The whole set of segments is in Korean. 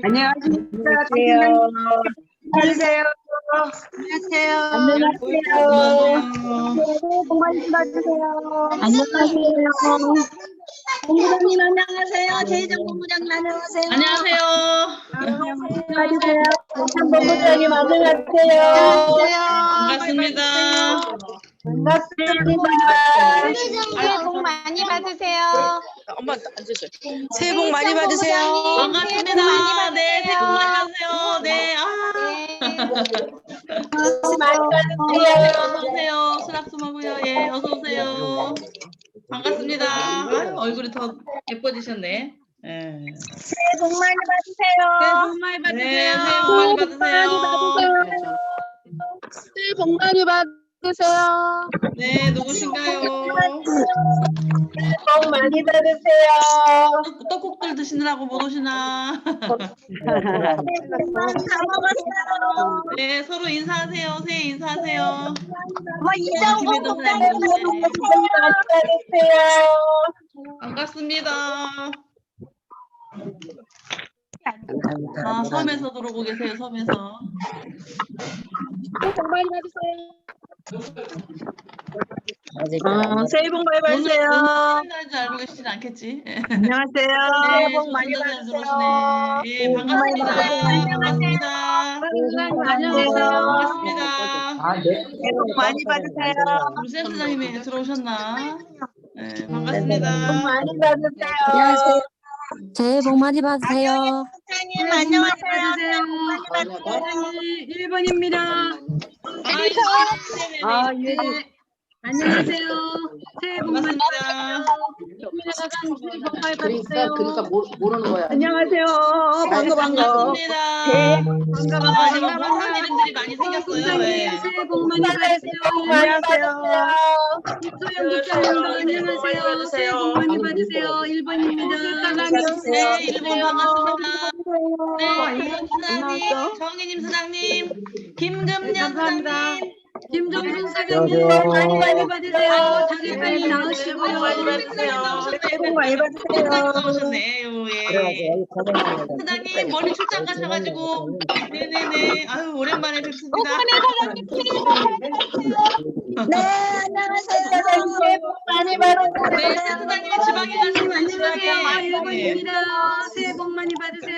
안녕하십니까. 안녕하세요. 안녕하세요. 공부하지 마주세요. 안녕하세요. 본부장님 안녕하세요. 제이정 본부장님 안녕하세요. 안녕하세요. 안녕하세요. 본부장님 안녕하세요. 반갑습니다. 새해 복 많이 받으세요. 엄마 앉으세요. 새해 복 많이 받으세요. 반갑습니다. 네, 새해 복 많이 받으세요. 네, 어서 오세요. 수락수마고요. 예, 어서 오세요. 반갑습니다. 아유, 얼굴이 더 예뻐지셨네. 예. 새해 복 많이 받으세요. 네, 새해 복 많이 받으세요. 새해 복 많이 받으세요. 네, 누구신가요? 새해 복 많이 받으세요. 떡국들 드시느라고 못 오시나? 다 먹었어요. 네, 서로 인사하세요. 새해 인사하세요. 이정 김혜정 본부장님 선생님. 새해 복 많이 받으세요. 반갑습니다. 섬에서 들어오고 계세요, 섬에서. 새해 복 많이 받으세요. 새해 복 많이 오늘 받으세요. 날인 줄 알고 계시진 않겠지? 예. 안녕하세요. 새해 복 네, 많이 조선자들 받으세요. 들어오시네. 예, 반갑습니다. 반갑습니다. 안녕하세요. 반갑습니다. 새해 복 많이 받으세요. 우리 센터장님이 들어오셨나? 네, 반갑습니다. 많이 받으세요. 새해 복 많이 받으세요. 목사님 안녕하세요. 받으세요. 1번입니다. 네네네. 안녕하세요. 새해 복 많이 반갑습니다. 그러니까 모르는 거야. 안녕하세요. 반갑습니다. 지금 반갑습니다. 모르는 이름들이 많이 생겼어요. 네. 새해 복 많이 받으세요. 안녕하세요. 소영 국장님도 안녕하세요. 새해 복 많이 받으세요. 1번입니다. 네, 1번 반갑습니다. 네, 이현 수장님, 정희님 수장님, 김금년 감사합니다. 수장님. 김정순 사장님 많이 받으세요. 자기 빨리 나으시고요. 새해 복 많이 받으세요. 나오셨네요. 예. 수장님 멀리 출장 가셔가지고 네네네. 아유 오랜만에 뵙습니다. 네, 안녕하세요. 새해 복 많이 받으세요. 네, 센터장님이 지방에 가시는 지방에. 안녕하세요. 네, 1번입니다. 새해 복 많이 받으세요.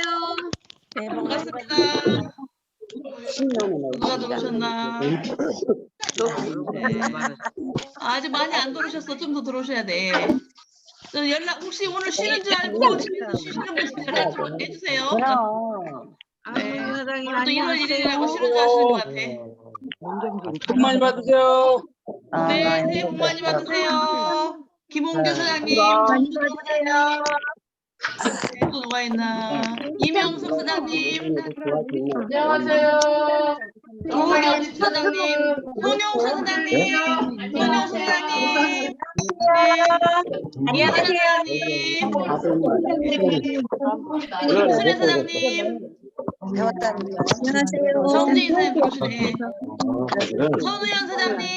반갑습니다. 누가 들어오셨나? 네. 아직 많이 안 들어오셨어. 좀 더 들어오셔야 돼. 저 연락 혹시 오늘 쉬는 줄 알고 집에서 쉬시는 분들 연락 좀 해주세요. 네. 오늘도 1월 1일이라고 쉬는 줄 아시는 것 같아. 복 많이 받으세요. 네, 새해 복 많이 받으세요. 김홍규 소장님, 많이 받으세요. 네, 또 누가 있나? 이명숙 사장님, 안녕하세요. 조경 사장님, 손영수 사장님, 손영수 사장님, 네, 이하나 사장님, 김순애 사장님, 정재인 사장님 보시네. 선우연 사장님,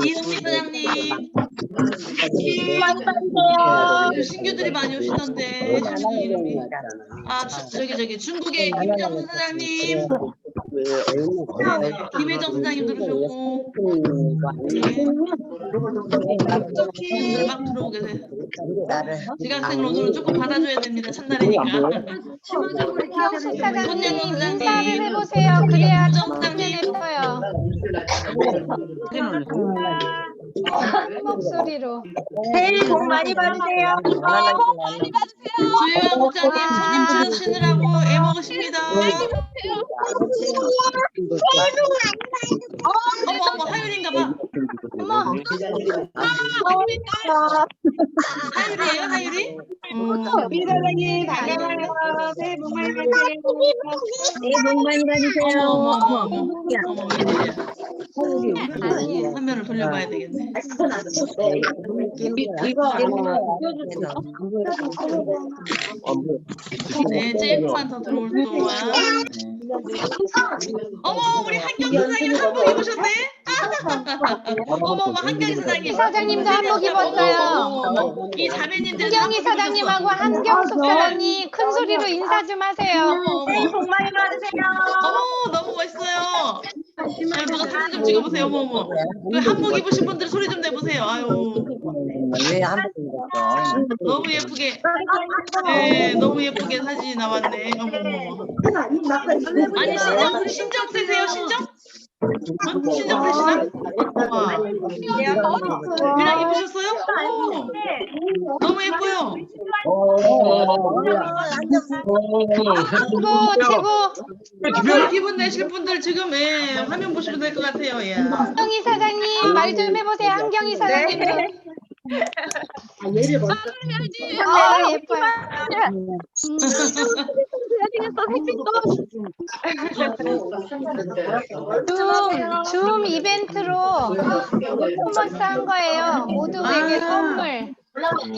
이승미 사장님, 신규들이 많이 오시던데 신규 이름이. 아 저기 중국의 김정수 사장님, 네, 김혜정 사장님도 오셨고, 네, 막 들어오고 계세요. 지각생 로드는 조금 받아줘야 됩니다. 첫날이니까. 김영숙 사장님 손양호 인사를 해보세요. 그래야 김정 좀 사장님, 예뻐요. 목소리로. 새해 복 많이 받으세요. 주혜왕 국장님 손님 치르시느라고 애먹으십니다. 어머 하율인가 봐. 하율이에요 하율이? 사장님 반가워요. 새해 복 많이 받으세요. 어머 웬일이야. 화면을 돌려봐야 되겠네. 네, 조금만 더 들어올 동안. 어머, 우리 한경 사장님 한복 입으셨네? 어머, 한경 사장님. 사장님도 한복 입었어요. 이 자매님들. 한경희 사장님하고 한경숙 사장님 큰 소리로 인사 좀 하세요. 새해 복 많이 받으세요. 어머, 너무 멋있어요. 아유, 누가 사진 좀 찍어보세요. 어머. 그 한복 입으신 분들 소리 좀 내보세요. 아유. 왜 한복인 거죠? 너무 예쁘게. 네, 너무 예쁘게 사진이 나왔네. 어머. 아니, 우리 신정 세세요, 신정? 신정 세시나? 그냥 입으셨어요? 오, 너무 예뻐요. 최고. 기분 내실 분들 지금 화면 보시면 될 것 같아요. 예. 한경희 사장님 말 좀 해보세요. 한경희 사장님. 예뻐요. 줌 이벤트로 퍼포먼스 한 거예요. 모두에게 선물.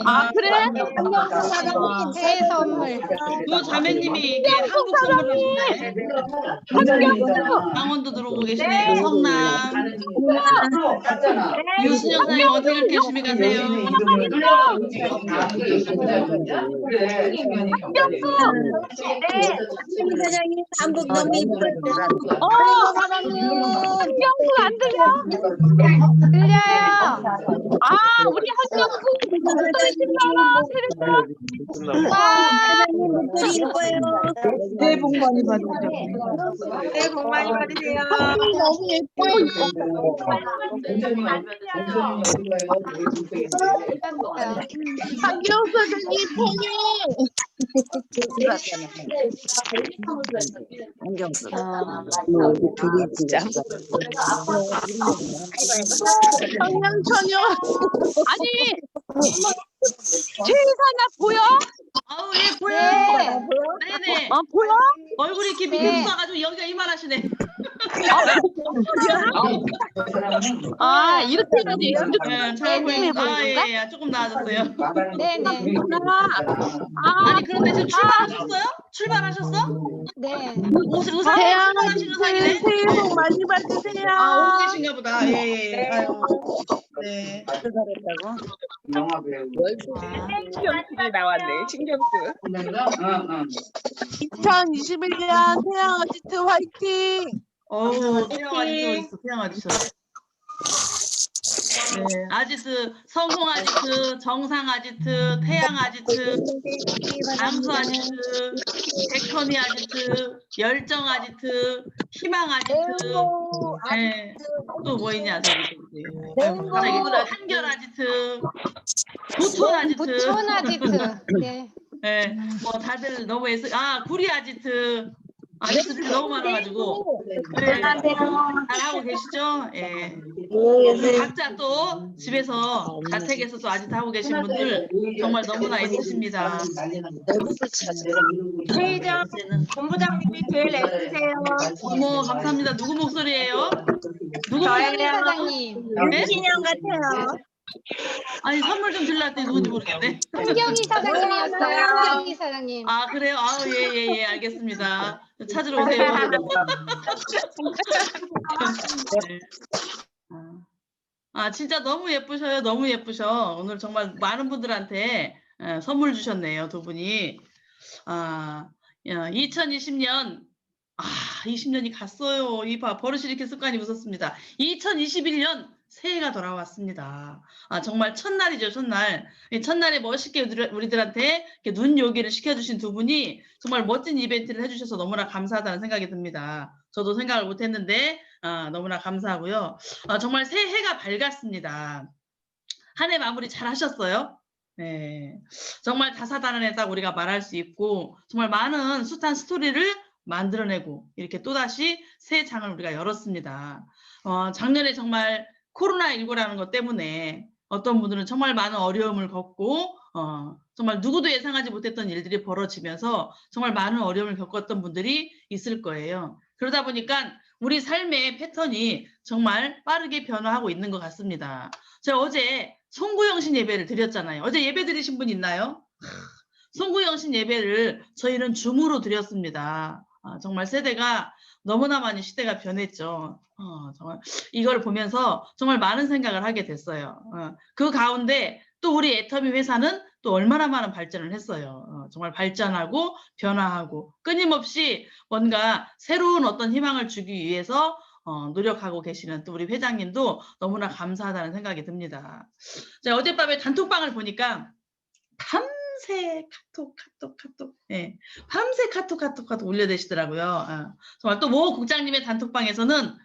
아 그래? 새해 선물. 두 자매님이 이게 한국 선물을 주시네. 강원도 들어오고 계시네요. 성남. 유순영 사장님 어디 그렇게 열심히 가세요? 사장님 한복 너무 이뻐요. 사장님 한경수 안 들려? 들려요. 아 우리 한경수 사장님 목소리 이뻐요. 새해 복 많이 받으세요. 새해 복 많이 받으세요. 너무 예뻐요. 한경수 사장님 팬이요. 안경수. 그게 진짜. 청년처녀. 아니 최사나 보여? 아우 예 보여요. 네네. 아 보여? 얼굴이 이렇게 밑에 쏴가지고 여기가 이만하시네. 아 이렇게 해야지. 네, 잘 보이네. 예, 조금 나아졌어요. 네네. 아니 그런데 지금 출발하셨어요? 출발하셨어? 네. 의사 출발하시는 사이네. 새해 복 많이 받으세요. 아 오고 계신가 보다. 예. 아유. 네. 영화 배우. 신경쓰기 나왔네. 신경쓰. 2021년 태양 아지트 화이팅. 태양 아지트 있어. 태양 아지트. 네, 아지트, 성공 아지트, 정상 아지트, 태양 아지트, 강수 아지트, 백선이 아지트, 열정 아지트, 희망 아지트, 네, 또 뭐 있냐 저기 한결 아지트, 부촌 아지트, 부촌 아지트. 네. 네, 뭐 다들 너무 구리 아지트. 아저씨들이 너무 많아가지고 네, 잘하고 계시죠? 예. 각자 또 집에서 자택에서 또 아직 하고 계신 분들 정말 너무나 애쓰십니다. 회장 본부장님이 제일 애쓰세요. 어머 감사합니다. 누구 목소리예요? 누구 저예요. 목소리? 사장님. 네? 신영 같아요. 아니 선물 좀 드리려 했더니 누군지 모르겠네. 한경희 사장님이었어요. 한경희 사장님. 아 그래요? 아우 예예예 알겠습니다. 찾으러 오세요. 네. 아 진짜 너무 예쁘셔요. 너무 예쁘셔. 오늘 정말 많은 분들한테 선물 주셨네요. 두 분이. 아 2020년 20년이 갔어요. 버릇이 이렇게 습관이 무섭습니다. 2021년 새해가 돌아왔습니다. 정말 첫날이죠, 첫날. 이 첫날에 멋있게 우리들한테 이렇게 눈요기를 시켜주신 두 분이 정말 멋진 이벤트를 해주셔서 너무나 감사하다는 생각이 듭니다. 저도 생각을 못했는데 너무나 감사하고요. 정말 새해가 밝았습니다. 한 해 마무리 잘 하셨어요? 네, 정말 다사다난했다고 우리가 말할 수 있고 정말 많은 숱한 스토리를 만들어내고 이렇게 또다시 새 장을 우리가 열었습니다. 작년에 정말 코로나19라는 것 때문에 어떤 분들은 정말 많은 어려움을 겪고 정말 누구도 예상하지 못했던 일들이 벌어지면서 정말 많은 어려움을 겪었던 분들이 있을 거예요. 그러다 보니까 우리 삶의 패턴이 정말 빠르게 변화하고 있는 것 같습니다. 제가 어제 송구영신 예배를 드렸잖아요. 어제 예배 드리신 분 있나요? 송구영신 예배를 저희는 줌으로 드렸습니다. 정말 세대가 너무나 많이 시대가 변했죠. 정말 이걸 보면서 정말 많은 생각을 하게 됐어요. 그 가운데 또 우리 애터미 회사는 또 얼마나 많은 발전을 했어요. 정말 발전하고 변화하고 끊임없이 뭔가 새로운 어떤 희망을 주기 위해서 노력하고 계시는 또 우리 회장님도 너무나 감사하다는 생각이 듭니다. 제가 어젯밤에 단톡방을 보니까 밤새 카톡 예, 밤새 카톡 올려대시더라고요. 정말 또 모 국장님의 단톡방에서는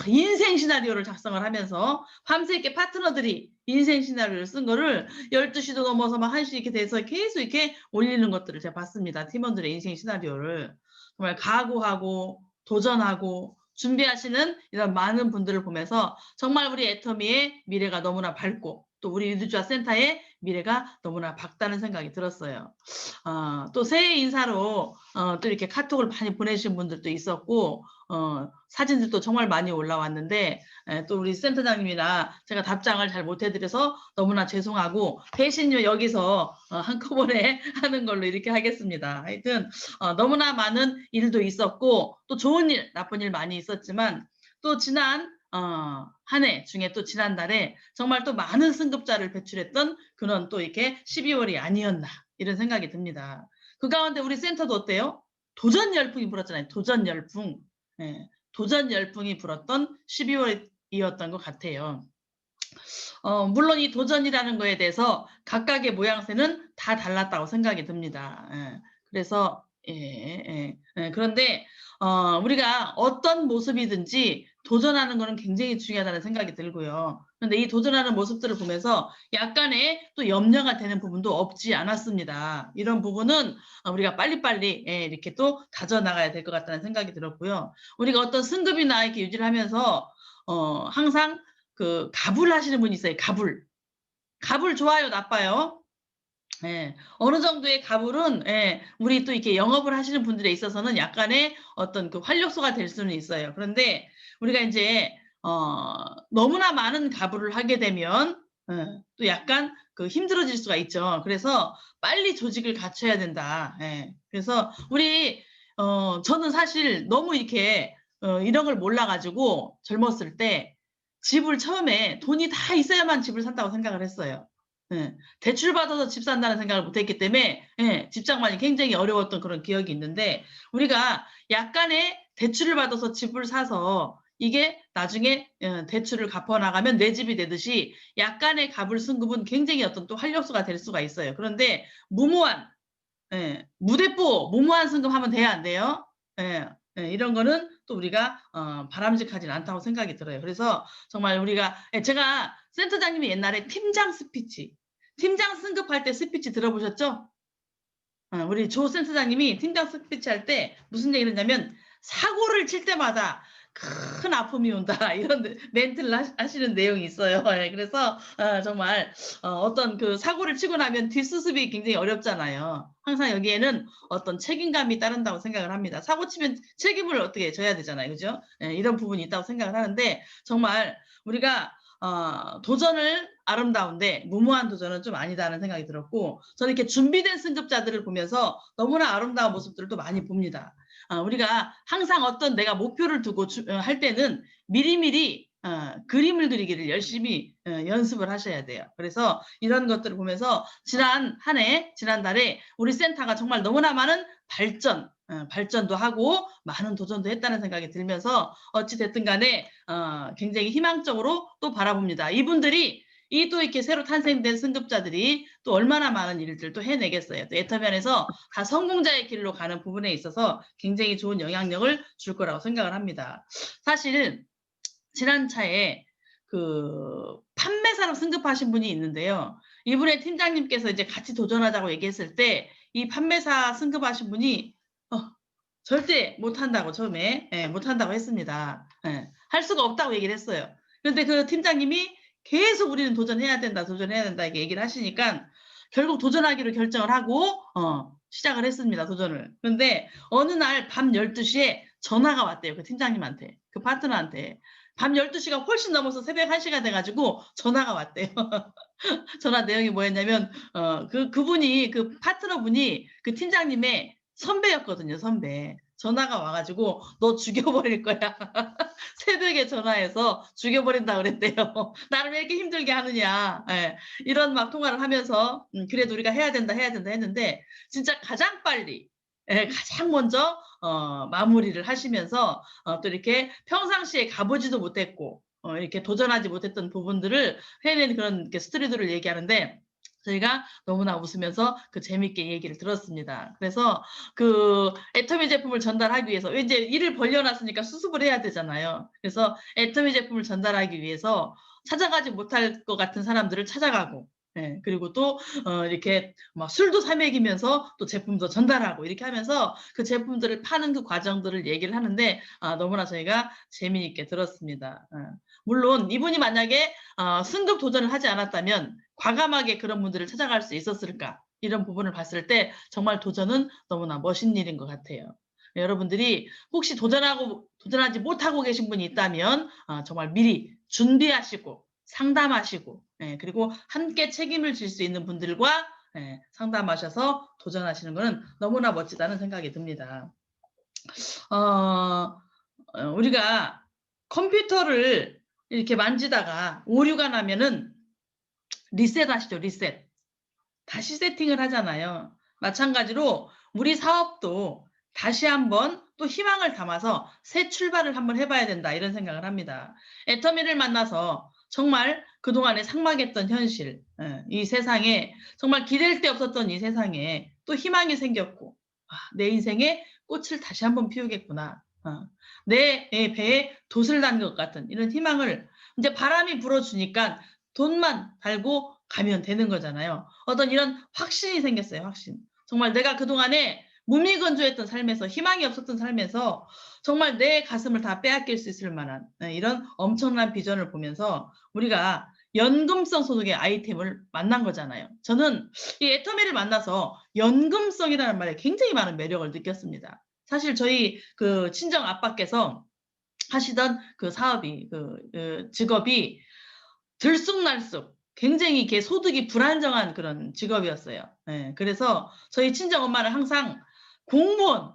인생 시나리오를 작성을 하면서 밤새 이렇게 파트너들이 인생 시나리오를 쓴 거를 12시도 넘어서 막 1시 이렇게 돼서 계속 이렇게 올리는 것들을 제가 봤습니다. 팀원들의 인생 시나리오를. 정말 각오하고 도전하고 준비하시는 이런 많은 분들을 보면서 정말 우리 애터미의 미래가 너무나 밝고 또 우리 유두주아 센터의 미래가 너무나 밝다는 생각이 들었어요. 또 새해 인사로 또 이렇게 카톡을 많이 보내신 분들도 있었고 사진들도 정말 많이 올라왔는데 또 우리 센터장님이나 제가 답장을 잘 못해드려서 너무나 죄송하고 대신 여기서 한꺼번에 하는 걸로 이렇게 하겠습니다. 하여튼 너무나 많은 일도 있었고 또 좋은 일, 나쁜 일 많이 있었지만 또 지난 한 해 중에 또 지난달에 정말 또 많은 승급자를 배출했던 그런 또 이렇게 12월이 아니었나 이런 생각이 듭니다. 그 가운데 우리 센터도 어때요? 도전 열풍이 불었잖아요. 도전 열풍. 예, 도전 열풍이 불었던 12월이었던 것 같아요. 물론 이 도전이라는 거에 대해서 각각의 모양새는 다 달랐다고 생각이 듭니다. 그래서 그런데 우리가 어떤 모습이든지 도전하는 거는 굉장히 중요하다는 생각이 들고요. 그런데 이 도전하는 모습들을 보면서 약간의 또 염려가 되는 부분도 없지 않았습니다. 이런 부분은 우리가 빨리빨리 이렇게 또 다져나가야 될 것 같다는 생각이 들었고요. 우리가 어떤 승급이나 이렇게 유지를 하면서 항상 그 가불 하시는 분이 있어요. 가불 좋아요, 나빠요? 어느 정도의 가불은 우리 또 이렇게 영업을 하시는 분들에 있어서는 약간의 어떤 그 활력소가 될 수는 있어요. 그런데 우리가 이제 너무나 많은 가불을 하게 되면 또 약간 그 힘들어질 수가 있죠. 그래서 빨리 조직을 갖춰야 된다. 그래서 우리 저는 사실 너무 이렇게 이런 걸 몰라가지고 젊었을 때 집을 처음에 돈이 다 있어야만 집을 산다고 생각을 했어요. 대출 받아서 집 산다는 생각을 못했기 때문에 집 장만이 굉장히 어려웠던 그런 기억이 있는데 우리가 약간의 대출을 받아서 집을 사서 이게 나중에 대출을 갚아나가면 내 집이 되듯이 약간의 가불 승급은 굉장히 어떤 또 활력소가 될 수가 있어요. 그런데 무모한 무대뽀 무모한 승급하면 돼야 안 돼요? 이런 거는 또 우리가 바람직하진 않다고 생각이 들어요. 그래서 정말 우리가 제가 센터장님이 옛날에 팀장 승급할 때 스피치 들어보셨죠? 우리 조 센터장님이 팀장 스피치 할 때 무슨 얘기를 했냐면 사고를 칠 때마다 큰 아픔이 온다 이런 멘트를 하시는 내용이 있어요. 예, 그래서 정말 어떤 그 사고를 치고 나면 뒷수습이 굉장히 어렵잖아요. 항상 여기에는 어떤 책임감이 따른다고 생각을 합니다. 사고 치면 책임을 어떻게 져야 되잖아요. 그죠? 예, 이런 부분이 있다고 생각을 하는데 정말 우리가 도전을 아름다운데 무모한 도전은 좀 아니다는 생각이 들었고 저는 이렇게 준비된 승급자들을 보면서 너무나 아름다운 모습들을 또 많이 봅니다. 우리가 항상 어떤 내가 목표를 두고 할 때는 미리미리 그림을 그리기를 열심히 연습을 하셔야 돼요. 그래서 이런 것들을 보면서 지난달에 우리 센터가 정말 너무나 많은 발전도 하고 많은 도전도 했다는 생각이 들면서 어찌됐든 간에 굉장히 희망적으로 또 바라봅니다. 이분들이 또 이렇게 새로 탄생된 승급자들이 또 얼마나 많은 일들을 또 해내겠어요. 또 애터면에서 다 성공자의 길로 가는 부분에 있어서 굉장히 좋은 영향력을 줄 거라고 생각을 합니다. 사실 지난 차에 그 판매사로 승급하신 분이 있는데요. 이분의 팀장님께서 이제 같이 도전하자고 얘기했을 때 이 판매사 승급하신 분이 절대 못한다고 처음에 못한다고 했습니다. 할 수가 없다고 얘기를 했어요. 그런데 그 팀장님이 계속 우리는 도전해야 된다 이렇게 얘기를 하시니까 결국 도전하기로 결정을 하고 시작을 했습니다. 도전을. 그런데 어느 날 밤 12시에 전화가 왔대요. 그 팀장님한테, 그 파트너한테. 밤 12시가 훨씬 넘어서 새벽 1시가 돼가지고 전화가 왔대요. 전화 내용이 뭐였냐면 그분이 그 파트너분이 그 팀장님의 선배였거든요. 선배. 전화가 와가지고 너 죽여버릴 거야. 새벽에 전화해서 죽여버린다 그랬대요. 나를 왜 이렇게 힘들게 하느냐. 이런 막 통화를 하면서 그래도 우리가 해야 된다 했는데 진짜 가장 빨리 가장 먼저 마무리를 하시면서 또 이렇게 평상시에 가보지도 못했고 이렇게 도전하지 못했던 부분들을 해낸 그런 스토리들을 얘기하는데 저희가 너무나 웃으면서 그 재밌게 얘기를 들었습니다. 그래서 그 애터미 제품을 전달하기 위해서 이제 일을 벌려놨으니까 수습을 해야 되잖아요. 그래서 애터미 제품을 전달하기 위해서 찾아가지 못할 것 같은 사람들을 찾아가고 그리고 또 이렇게 막 술도 사 먹이면서 또 제품도 전달하고 이렇게 하면서 그 제품들을 파는 그 과정들을 얘기를 하는데 너무나 저희가 재미있게 들었습니다. 물론 이분이 만약에 승급 도전을 하지 않았다면 과감하게 그런 분들을 찾아갈 수 있었을까 이런 부분을 봤을 때 정말 도전은 너무나 멋진 일인 것 같아요. 여러분들이 혹시 도전하지 못하고 계신 분이 있다면 정말 미리 준비하시고 상담하시고 그리고 함께 책임을 질 수 있는 분들과 상담하셔서 도전하시는 것은 너무나 멋지다는 생각이 듭니다. 우리가 컴퓨터를 이렇게 만지다가 오류가 나면은 리셋하시죠. 리셋. 다시 세팅을 하잖아요. 마찬가지로 우리 사업도 다시 한번 또 희망을 담아서 새 출발을 한번 해봐야 된다 이런 생각을 합니다. 애터미를 만나서 정말 그동안에 삭막했던 현실, 이 세상에 정말 기댈 데 없었던 이 세상에 또 희망이 생겼고 내 인생에 꽃을 다시 한번 피우겠구나. 내 배에 돛을 단 것 같은 이런 희망을 이제 바람이 불어주니까 돈만 달고 가면 되는 거잖아요. 어떤 이런 확신이 생겼어요. 확신. 정말 내가 그동안에 무미건조했던 삶에서 희망이 없었던 삶에서 정말 내 가슴을 다 빼앗길 수 있을 만한 이런 엄청난 비전을 보면서 우리가 연금성 소득의 아이템을 만난 거잖아요. 저는 이 애터미를 만나서 연금성이라는 말에 굉장히 많은 매력을 느꼈습니다. 사실 저희 그 친정 아빠께서 하시던 그 사업이 그 직업이 들쑥날쑥 굉장히 이렇게 소득이 불안정한 그런 직업이었어요. 그래서 저희 친정 엄마는 항상 공무원,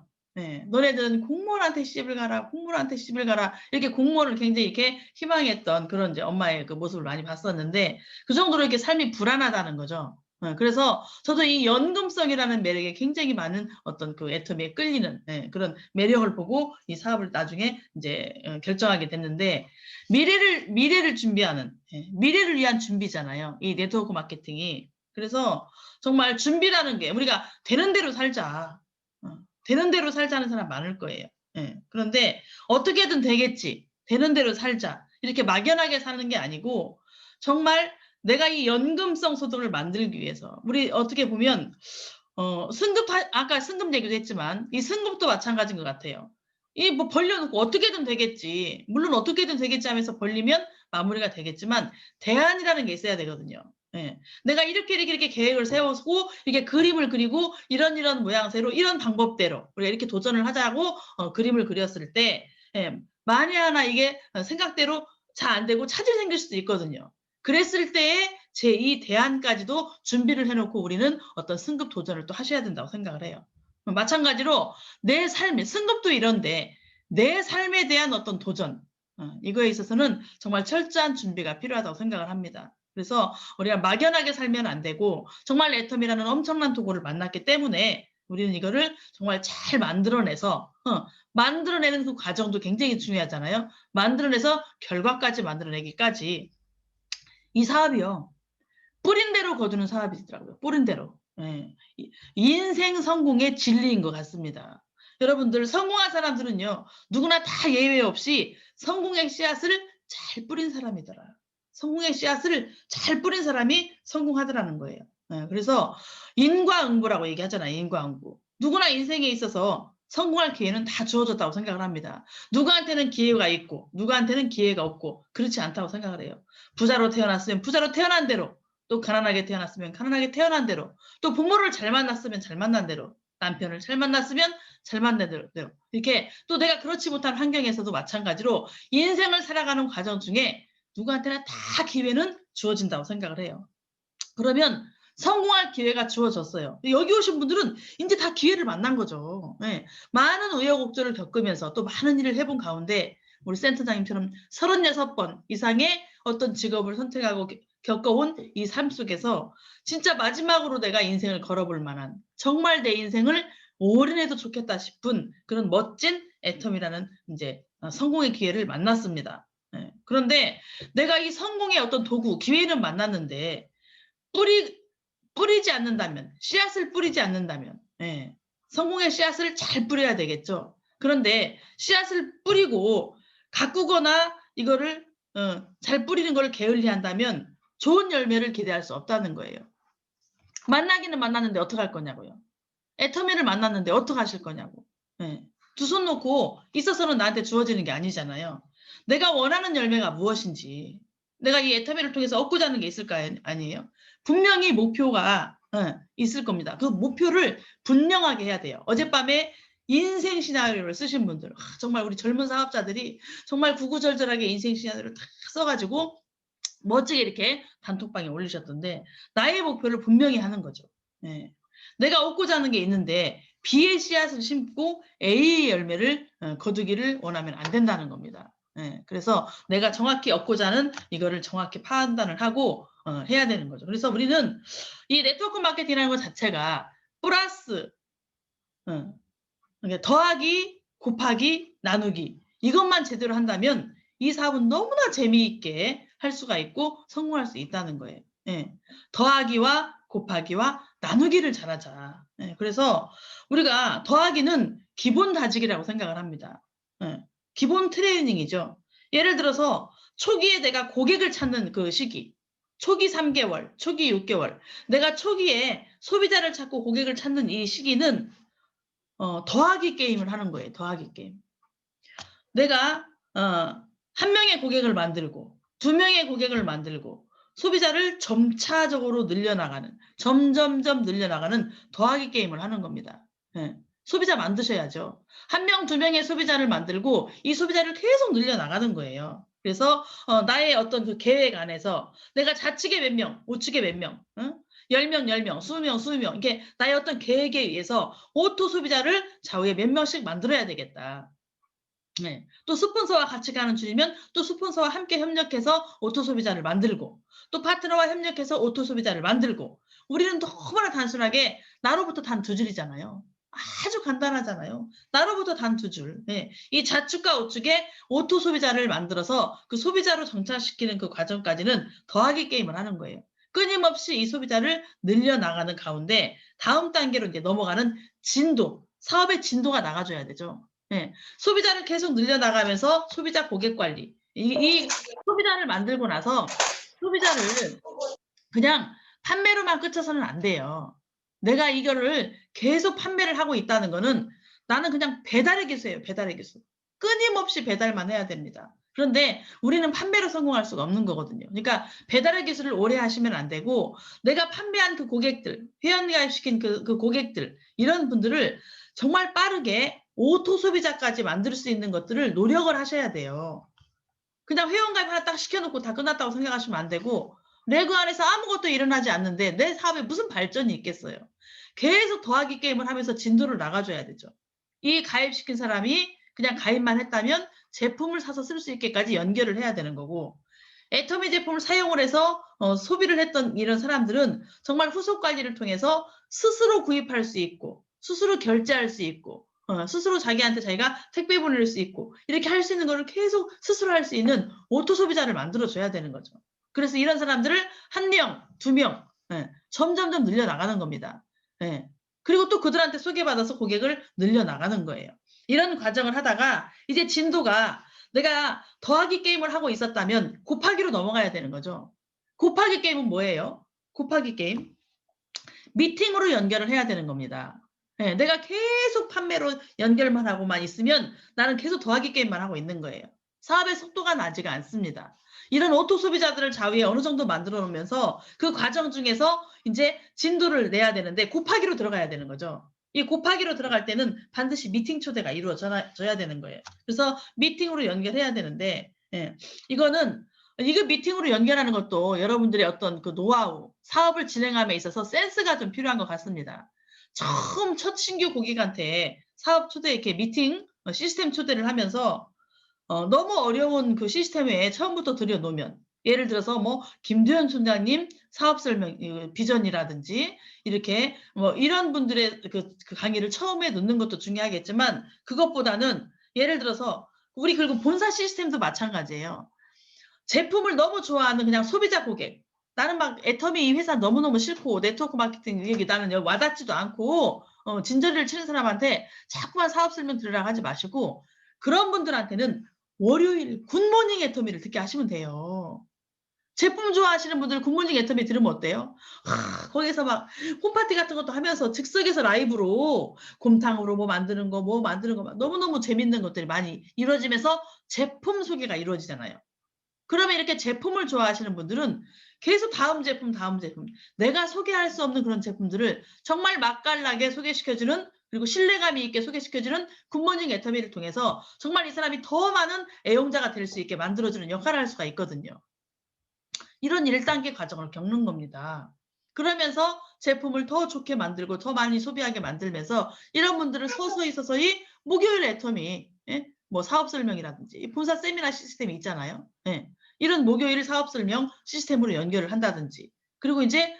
너네들은 공무원한테 시집을 가라, 공무원한테 시집을 가라 이렇게 공무원을 굉장히 이렇게 희망했던 그런 이제 엄마의 그 모습을 많이 봤었는데 그 정도로 이렇게 삶이 불안하다는 거죠. 그래서 저도 이 연금성이라는 매력에 굉장히 많은 어떤 그 애터미에 끌리는 그런 매력을 보고 이 사업을 나중에 이제 결정하게 됐는데 미래를 준비하는 미래를 위한 준비잖아요. 이 네트워크 마케팅이. 그래서 정말 준비라는 게 우리가 되는 대로 살자. 되는 대로 살자는 사람 많을 거예요. 그런데 어떻게든 되겠지. 되는 대로 살자. 이렇게 막연하게 사는 게 아니고 정말 내가 이 연금성 소득을 만들기 위해서 우리 어떻게 보면 아까 승급 얘기도 했지만 이 승급도 마찬가지인 것 같아요. 이 뭐 벌려놓고 어떻게든 되겠지. 물론 어떻게든 되겠지 하면서 벌리면 마무리가 되겠지만 대안이라는 게 있어야 되거든요. 예. 내가 이렇게 계획을 세우고 이게 그림을 그리고 이런 모양새로 이런 방법대로 우리가 이렇게 도전을 하자고 그림을 그렸을 때 만에 하나 이게 생각대로 잘 안 되고 차질이 생길 수도 있거든요. 그랬을 때에 제2 대안까지도 준비를 해놓고 우리는 어떤 승급 도전을 또 하셔야 된다고 생각을 해요. 마찬가지로 내 삶의 승급도 이런데 내 삶에 대한 어떤 도전 이거에 있어서는 정말 철저한 준비가 필요하다고 생각을 합니다. 그래서 우리가 막연하게 살면 안 되고 정말 애텀이라는 엄청난 도구를 만났기 때문에 우리는 이거를 정말 잘 만들어내서 만들어내는 그 과정도 굉장히 중요하잖아요. 만들어내서 결과까지 만들어내기까지 이 사업이요. 뿌린 대로 거두는 사업이더라고요. 뿌린 대로. 예. 인생 성공의 진리인 것 같습니다. 여러분들 성공한 사람들은요. 누구나 다 예외 없이 성공의 씨앗을 잘 뿌린 사람이더라. 성공의 씨앗을 잘 뿌린 사람이 성공하더라는 거예요. 예. 그래서 인과응보라고 얘기하잖아요. 인과응보. 누구나 인생에 있어서 성공할 기회는 다 주어졌다고 생각을 합니다. 누구한테는 기회가 있고 누구한테는 기회가 없고 그렇지 않다고 생각을 해요. 부자로 태어났으면 부자로 태어난 대로 또 가난하게 태어났으면 가난하게 태어난 대로 또 부모를 잘 만났으면 잘 만난 대로 남편을 잘 만났으면 잘 만난 대로 이렇게 또 내가 그렇지 못한 환경에서도 마찬가지로 인생을 살아가는 과정 중에 누구한테나 다 기회는 주어진다고 생각을 해요. 그러면 성공할 기회가 주어졌어요. 여기 오신 분들은 이제 다 기회를 만난 거죠. 네. 많은 우여곡절을 겪으면서 또 많은 일을 해본 가운데 우리 센터장님처럼 36번 이상의 어떤 직업을 선택하고 겪어온 이 삶 속에서 진짜 마지막으로 내가 인생을 걸어볼 만한 정말 내 인생을 올인해도 좋겠다 싶은 그런 멋진 애텀이라는 이제 성공의 기회를 만났습니다. 네. 그런데 내가 이 성공의 어떤 도구, 기회는 만났는데 뿌리지 않는다면, 씨앗을 뿌리지 않는다면, 성공의 씨앗을 잘 뿌려야 되겠죠. 그런데 씨앗을 뿌리고 가꾸거나 이거를 잘 뿌리는 걸 게을리한다면 좋은 열매를 기대할 수 없다는 거예요. 만나기는 만났는데 어떡할 거냐고요. 애터미를 만났는데 어떡하실 거냐고. 두 손 놓고 있어서는 나한테 주어지는 게 아니잖아요. 내가 원하는 열매가 무엇인지, 내가 이 애터미를 통해서 얻고자 하는 게 있을까요? 아니에요? 분명히 목표가 있을 겁니다. 그 목표를 분명하게 해야 돼요. 어젯밤에 인생 시나리오를 쓰신 분들, 정말 우리 젊은 사업자들이 정말 구구절절하게 인생 시나리오를 다 써가지고 멋지게 이렇게 단톡방에 올리셨던데 나의 목표를 분명히 하는 거죠. 내가 얻고자 하는 게 있는데 B의 씨앗을 심고 A의 열매를 거두기를 원하면 안 된다는 겁니다. 그래서 내가 정확히 얻고자 하는 이거를 정확히 판단을 하고 해야 되는 거죠. 그래서 우리는 이 네트워크 마케팅이라는 것 자체가 플러스 더하기 곱하기 나누기 이것만 제대로 한다면 이 사업은 너무나 재미있게 할 수가 있고 성공할 수 있다는 거예요. 더하기와 곱하기와 나누기를 잘하자. 그래서 우리가 더하기는 기본 다지기라고 생각을 합니다. 기본 트레이닝이죠. 예를 들어서 초기에 내가 고객을 찾는 그 시기, 초기 3개월, 초기 6개월, 내가 초기에 소비자를 찾고 고객을 찾는 이 시기는 더하기 게임을 하는 거예요. 더하기 게임. 내가 한 명의 고객을 만들고 2명의 고객을 만들고 소비자를 점차적으로 늘려나가는, 점점점 늘려나가는 더하기 게임을 하는 겁니다. 소비자 만드셔야죠. 1명, 2명의 소비자를 만들고 이 소비자를 계속 늘려나가는 거예요. 그래서 나의 어떤 그 계획 안에서 내가 좌측에 몇 명, 우측에 몇 명, 10명, 10명, 20명, 20명 이게 나의 어떤 계획에 의해서 오토 소비자를 좌우에 몇 명씩 만들어야 되겠다. 또 스폰서와 같이 가는 줄이면 또 스폰서와 함께 협력해서 오토 소비자를 만들고 또 파트너와 협력해서 오토 소비자를 만들고 우리는 너무나 단순하게 나로부터 단 2줄이잖아요. 아주 간단하잖아요. 나로부터 단 2줄. 이 좌측과 우측에 오토 소비자를 만들어서 그 소비자로 정착시키는 그 과정까지는 더하기 게임을 하는 거예요. 끊임없이 이 소비자를 늘려나가는 가운데 다음 단계로 이제 넘어가는 진도, 사업의 진도가 나가줘야 되죠. 소비자를 계속 늘려나가면서 소비자 고객 관리. 이 소비자를 만들고 나서 소비자를 그냥 판매로만 끝쳐서는 안 돼요. 내가 이거를 계속 판매를 하고 있다는 거는 나는 그냥 배달의 기수예요. 배달의 기수. 끊임없이 배달만 해야 됩니다. 그런데 우리는 판매로 성공할 수가 없는 거거든요. 그러니까 배달의 기술을 오래 하시면 안 되고 내가 판매한 그 고객들, 회원가입시킨 그 고객들 이런 분들을 정말 빠르게 오토 소비자까지 만들 수 있는 것들을 노력을 하셔야 돼요. 그냥 회원가입 하나 딱 시켜놓고 다 끝났다고 생각하시면 안 되고 레그 안에서 아무것도 일어나지 않는데 내 사업에 무슨 발전이 있겠어요. 계속 더하기 게임을 하면서 진도를 나가줘야 되죠. 이 가입시킨 사람이 그냥 가입만 했다면 제품을 사서 쓸 수 있게까지 연결을 해야 되는 거고 애터미 제품을 사용을 해서 소비를 했던 이런 사람들은 정말 후속 관리를 통해서 스스로 구입할 수 있고 스스로 결제할 수 있고 스스로 자기한테 자기가 택배 보낼 수 있고 이렇게 할 수 있는 거를 계속 스스로 할 수 있는 오토 소비자를 만들어줘야 되는 거죠. 그래서 이런 사람들을 1명, 2명 점점점 늘려나가는 겁니다. 그리고 또 그들한테 소개받아서 고객을 늘려나가는 거예요. 이런 과정을 하다가 이제 진도가 내가 더하기 게임을 하고 있었다면 곱하기로 넘어가야 되는 거죠. 곱하기 게임은 뭐예요? 곱하기 게임. 미팅으로 연결을 해야 되는 겁니다. 내가 계속 판매로 연결만 하고만 있으면 나는 계속 더하기 게임만 하고 있는 거예요. 사업의 속도가 나지가 않습니다. 이런 오토 소비자들을 좌우에 어느 정도 만들어 놓으면서 그 과정 중에서 이제 진도를 내야 되는데 곱하기로 들어가야 되는 거죠. 이 곱하기로 들어갈 때는 반드시 미팅 초대가 이루어져야 되는 거예요. 그래서 미팅으로 연결해야 되는데 이거 미팅으로 연결하는 것도 여러분들의 어떤 그 노하우, 사업을 진행함에 있어서 센스가 좀 필요한 것 같습니다. 처음 첫 신규 고객한테 사업 초대 이렇게 미팅 시스템 초대를 하면서 너무 어려운 그 시스템에 처음부터 들여놓으면 예를 들어서 뭐 김두현 총장님 사업 설명 비전이라든지 이렇게 뭐 이런 분들의 그 강의를 처음에 넣는 것도 중요하겠지만 그것보다는 예를 들어서 우리 그리고 본사 시스템도 마찬가지예요. 제품을 너무 좋아하는 그냥 소비자 고객. 나는 막 애터미 이 회사 너무너무 싫고 네트워크 마케팅 얘기 나는 와닿지도 않고 진저리를 치는 사람한테 자꾸만 사업 설명 들으라고 하지 마시고 그런 분들한테는 월요일 굿모닝 애터미를 듣게 하시면 돼요. 제품 좋아하시는 분들 굿모닝 애터미 들으면 어때요? 거기서 막 홈파티 같은 것도 하면서 즉석에서 라이브로 곰탕으로 뭐 만드는 거 막 너무너무 재밌는 것들이 많이 이루어지면서 제품 소개가 이루어지잖아요. 그러면 이렇게 제품을 좋아하시는 분들은 계속 다음 제품 내가 소개할 수 없는 그런 제품들을 정말 맛깔나게 소개시켜주는 그리고 신뢰감이 있게 소개시켜주는 굿모닝 애터미를 통해서 정말 이 사람이 더 많은 애용자가 될 수 있게 만들어주는 역할을 할 수가 있거든요. 이런 1단계 과정을 겪는 겁니다. 그러면서 제품을 더 좋게 만들고 더 많이 소비하게 만들면서 이런 분들을 서서히 목요일 애터미 뭐 사업 설명이라든지 본사 세미나 시스템이 있잖아요. 이런 목요일 사업 설명 시스템으로 연결을 한다든지 그리고 이제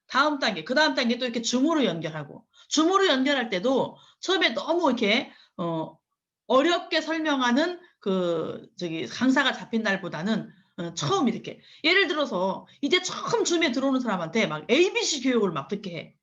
다음 단계 그 다음 단계 또 이렇게 줌으로 연결하고 줌으로 연결할 때도 처음에 너무 이렇게 어렵게 설명하는 강사가 잡힌 날보다는 처음 이렇게 예를 들어서 이제 처음 줌에 들어오는 사람한테 막 ABC 교육을 막 듣게 해.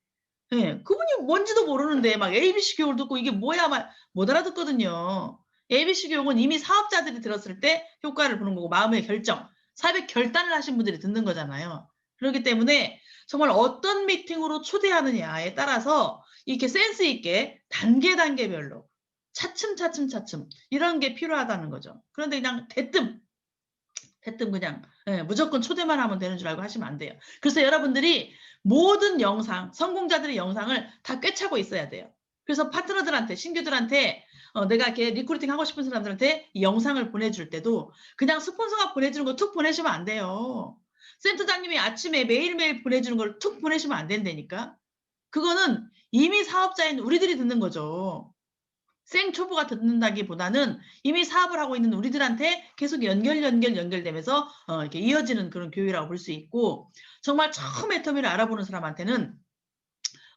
그분이 뭔지도 모르는데 막 ABC 교육을 듣고 이게 뭐야 막 못 알아듣거든요. ABC 교육은 이미 사업자들이 들었을 때 효과를 보는 거고 마음의 결정, 사업의 결단을 하신 분들이 듣는 거잖아요. 그렇기 때문에 정말 어떤 미팅으로 초대하느냐에 따라서 이렇게 센스 있게 단계별로 차츰 이런 게 필요하다는 거죠. 그런데 그냥 대뜸 그냥 무조건 초대만 하면 되는 줄 알고 하시면 안 돼요. 그래서 여러분들이 모든 영상, 성공자들의 영상을 다 꿰차고 있어야 돼요. 그래서 파트너들한테, 신규들한테 내가 이렇게 리크루팅 하고 싶은 사람들한테 이 영상을 보내줄 때도 그냥 스폰서가 보내주는 거 툭 보내시면 안 돼요. 센터장님이 아침에 매일매일 보내주는 걸 툭 보내시면 안 된다니까. 그거는 이미 사업자인 우리들이 듣는 거죠. 생초보가 듣는다기보다는 이미 사업을 하고 있는 우리들한테 계속 연결되면서 이렇게 이어지는 그런 교육이라고 볼 수 있고 정말 처음 애터미를 알아보는 사람한테는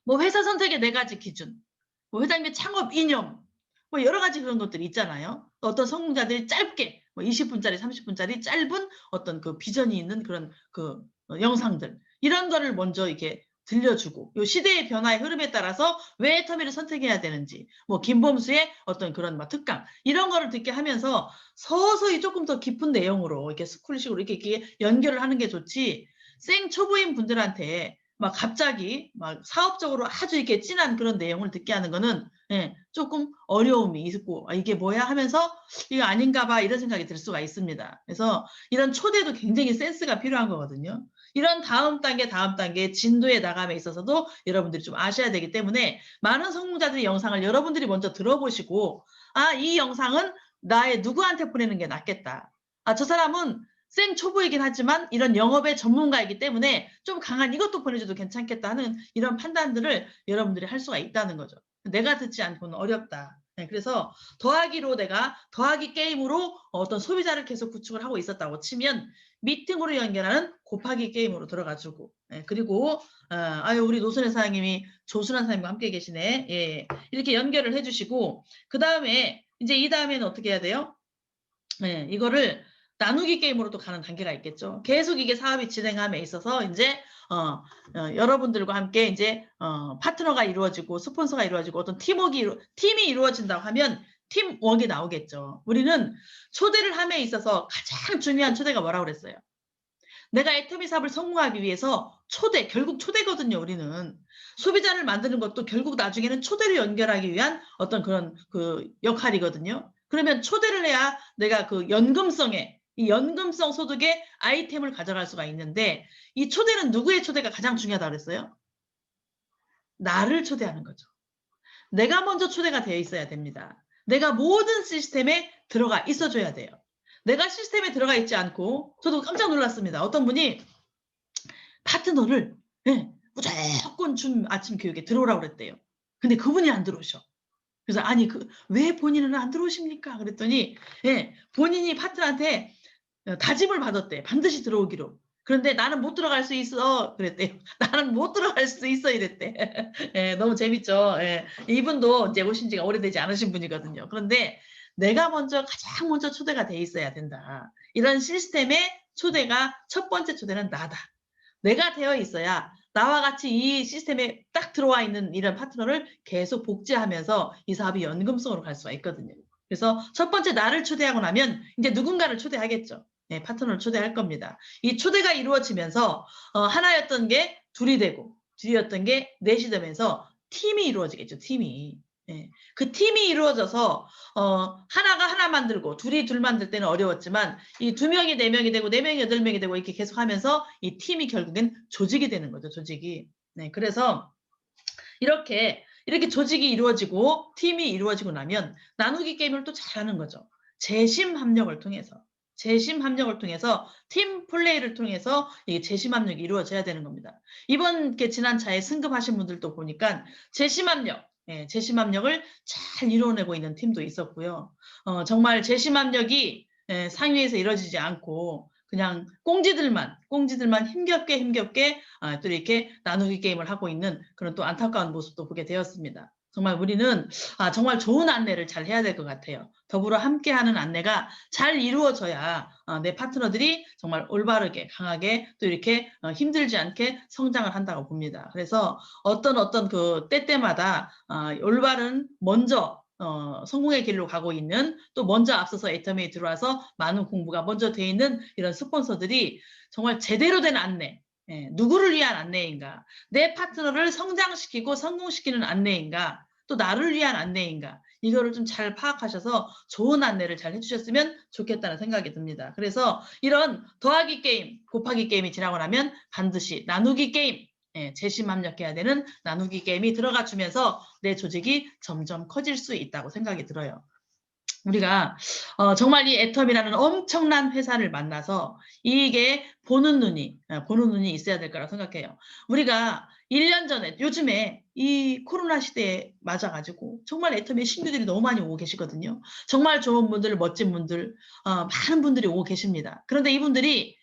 뭐 회사 선택의 4가지 기준, 뭐 회장님의 창업 이념, 뭐 여러 가지 그런 것들이 있잖아요. 어떤 성공자들이 짧게 뭐 20분짜리, 30분짜리 짧은 어떤 그 비전이 있는 그런 영상들 이런 거를 먼저 이렇게 들려주고 요 시대의 변화의 흐름에 따라서 왜 애터미를 선택해야 되는지 뭐 김범수의 어떤 그런 막 특강 이런 거를 듣게 하면서 서서히 조금 더 깊은 내용으로 이렇게 스쿨식으로 이렇게 연결을 하는 게 좋지 생 초보인 분들한테 막 갑자기 막 사업적으로 아주 이렇게 진한 그런 내용을 듣게 하는 거는 조금 어려움이 있고 이게 뭐야 하면서 이거 아닌가 봐 이런 생각이 들 수가 있습니다. 그래서 이런 초대도 굉장히 센스가 필요한 거거든요. 이런 다음 단계 진도에 나감에 있어서도 여러분들이 좀 아셔야 되기 때문에 많은 성공자들의 영상을 여러분들이 먼저 들어보시고 이 영상은 나의 누구한테 보내는 게 낫겠다. 저 사람은 생 초보이긴 하지만 이런 영업의 전문가이기 때문에 좀 강한 이것도 보내줘도 괜찮겠다 하는 이런 판단들을 여러분들이 할 수가 있다는 거죠. 내가 듣지 않고는 어렵다. 그래서 내가 더하기 게임으로 어떤 소비자를 계속 구축을 하고 있었다고 치면 미팅으로 연결하는 곱하기 게임으로 들어가지고 그리고 우리 노선혜 사장님이 조순환 사장님과 함께 계시네. 예, 이렇게 연결을 해주시고 그 다음에 이제 이 다음에는 어떻게 해야 돼요? 이거를 나누기 게임으로 또 가는 단계가 있겠죠. 계속 이게 사업이 진행함에 있어서 이제 여러분들과 함께 이제 파트너가 이루어지고 스폰서가 이루어지고 어떤 팀이 이루어진다고 하면 팀워크가 나오겠죠. 우리는 초대를 함에 있어서 가장 중요한 초대가 뭐라고 그랬어요? 내가 애터미 사업을 성공하기 위해서 결국 초대거든요. 우리는 소비자를 만드는 것도 결국 나중에는 초대를 연결하기 위한 어떤 그런 그 역할이거든요. 그러면 초대를 해야 내가 그 이 연금성 소득의 아이템을 가져갈 수가 있는데 이 초대는 누구의 초대가 가장 중요하다고 그랬어요? 나를 초대하는 거죠. 내가 먼저 초대가 되어 있어야 됩니다. 내가 모든 시스템에 들어가 있어줘야 돼요. 내가 시스템에 들어가 있지 않고 저도 깜짝 놀랐습니다. 어떤 분이 파트너를 무조건 아침 교육에 들어오라고 그랬대요. 근데 그분이 안 들어오셔. 그래서 왜 본인은 안 들어오십니까? 그랬더니 본인이 파트너한테 다짐을 받았대. 반드시 들어오기로. 그런데 나는 못 들어갈 수 있어. 그랬대요. 나는 못 들어갈 수 있어. 이랬대. 너무 재밌죠. 이분도 이제 오신 지가 오래되지 않으신 분이거든요. 그런데 내가 가장 먼저 초대가 돼 있어야 된다. 이런 시스템의 첫 번째 초대는 나다. 내가 되어 있어야 나와 같이 이 시스템에 딱 들어와 있는 이런 파트너를 계속 복제하면서 이 사업이 연금성으로 갈 수가 있거든요. 그래서 첫 번째 나를 초대하고 나면 이제 누군가를 초대하겠죠. 파트너를 초대할 겁니다. 이 초대가 이루어지면서 하나였던 게 둘이 되고 둘이었던 게 넷이 되면서 팀이 이루어지겠죠. 팀이. 그 팀이 이루어져서 하나가 하나 만들고 둘이 둘 만들 때는 어려웠지만 이 2명이 4명이 되고 4명이 8명이 되고 이렇게 계속 하면서 이 팀이 결국엔 조직이 되는 거죠. 조직이. 그래서 이렇게 조직이 이루어지고 팀이 이루어지고 나면 나누기 게임을 또 잘하는 거죠. 재심 합력을 통해서 팀 플레이를 통해서 이 재심 합력이 이루어져야 되는 겁니다. 이번 지난 차에 승급하신 분들도 보니까 재심 합력을 잘 이루어내고 있는 팀도 있었고요. 정말 재심 합력이 상위에서 이루어지지 않고 그냥 꽁지들만 힘겹게 또 이렇게 나누기 게임을 하고 있는 그런 또 안타까운 모습도 보게 되었습니다. 정말 우리는 정말 좋은 안내를 잘 해야 될 것 같아요. 더불어 함께하는 안내가 잘 이루어져야 내 파트너들이 정말 올바르게 강하게 또 이렇게 힘들지 않게 성장을 한다고 봅니다. 그래서 어떤 그 때때마다 올바른 먼저 성공의 길로 가고 있는 또 먼저 앞서서 애터미에 들어와서 많은 공부가 먼저 돼 있는 이런 스폰서들이 정말 제대로 된 안내 누구를 위한 안내인가 내 파트너를 성장시키고 성공시키는 안내인가 또 나를 위한 안내인가 이거를 좀 잘 파악하셔서 좋은 안내를 잘 해주셨으면 좋겠다는 생각이 듭니다. 그래서 이런 더하기 게임, 곱하기 게임이 지나고 나면 반드시 나누기 게임 재심 합력해야 되는 나누기 게임이 들어가 주면서 내 조직이 점점 커질 수 있다고 생각이 들어요. 우리가 정말 이 애터미라는 엄청난 회사를 만나서 이게 보는 눈이 있어야 될 거라고 생각해요. 우리가 1년 전에 요즘에 이 코로나 시대에 맞아가지고 정말 애터미 신규들이 너무 많이 오고 계시거든요. 정말 좋은 분들, 멋진 분들, 많은 분들이 오고 계십니다. 그런데 이분들이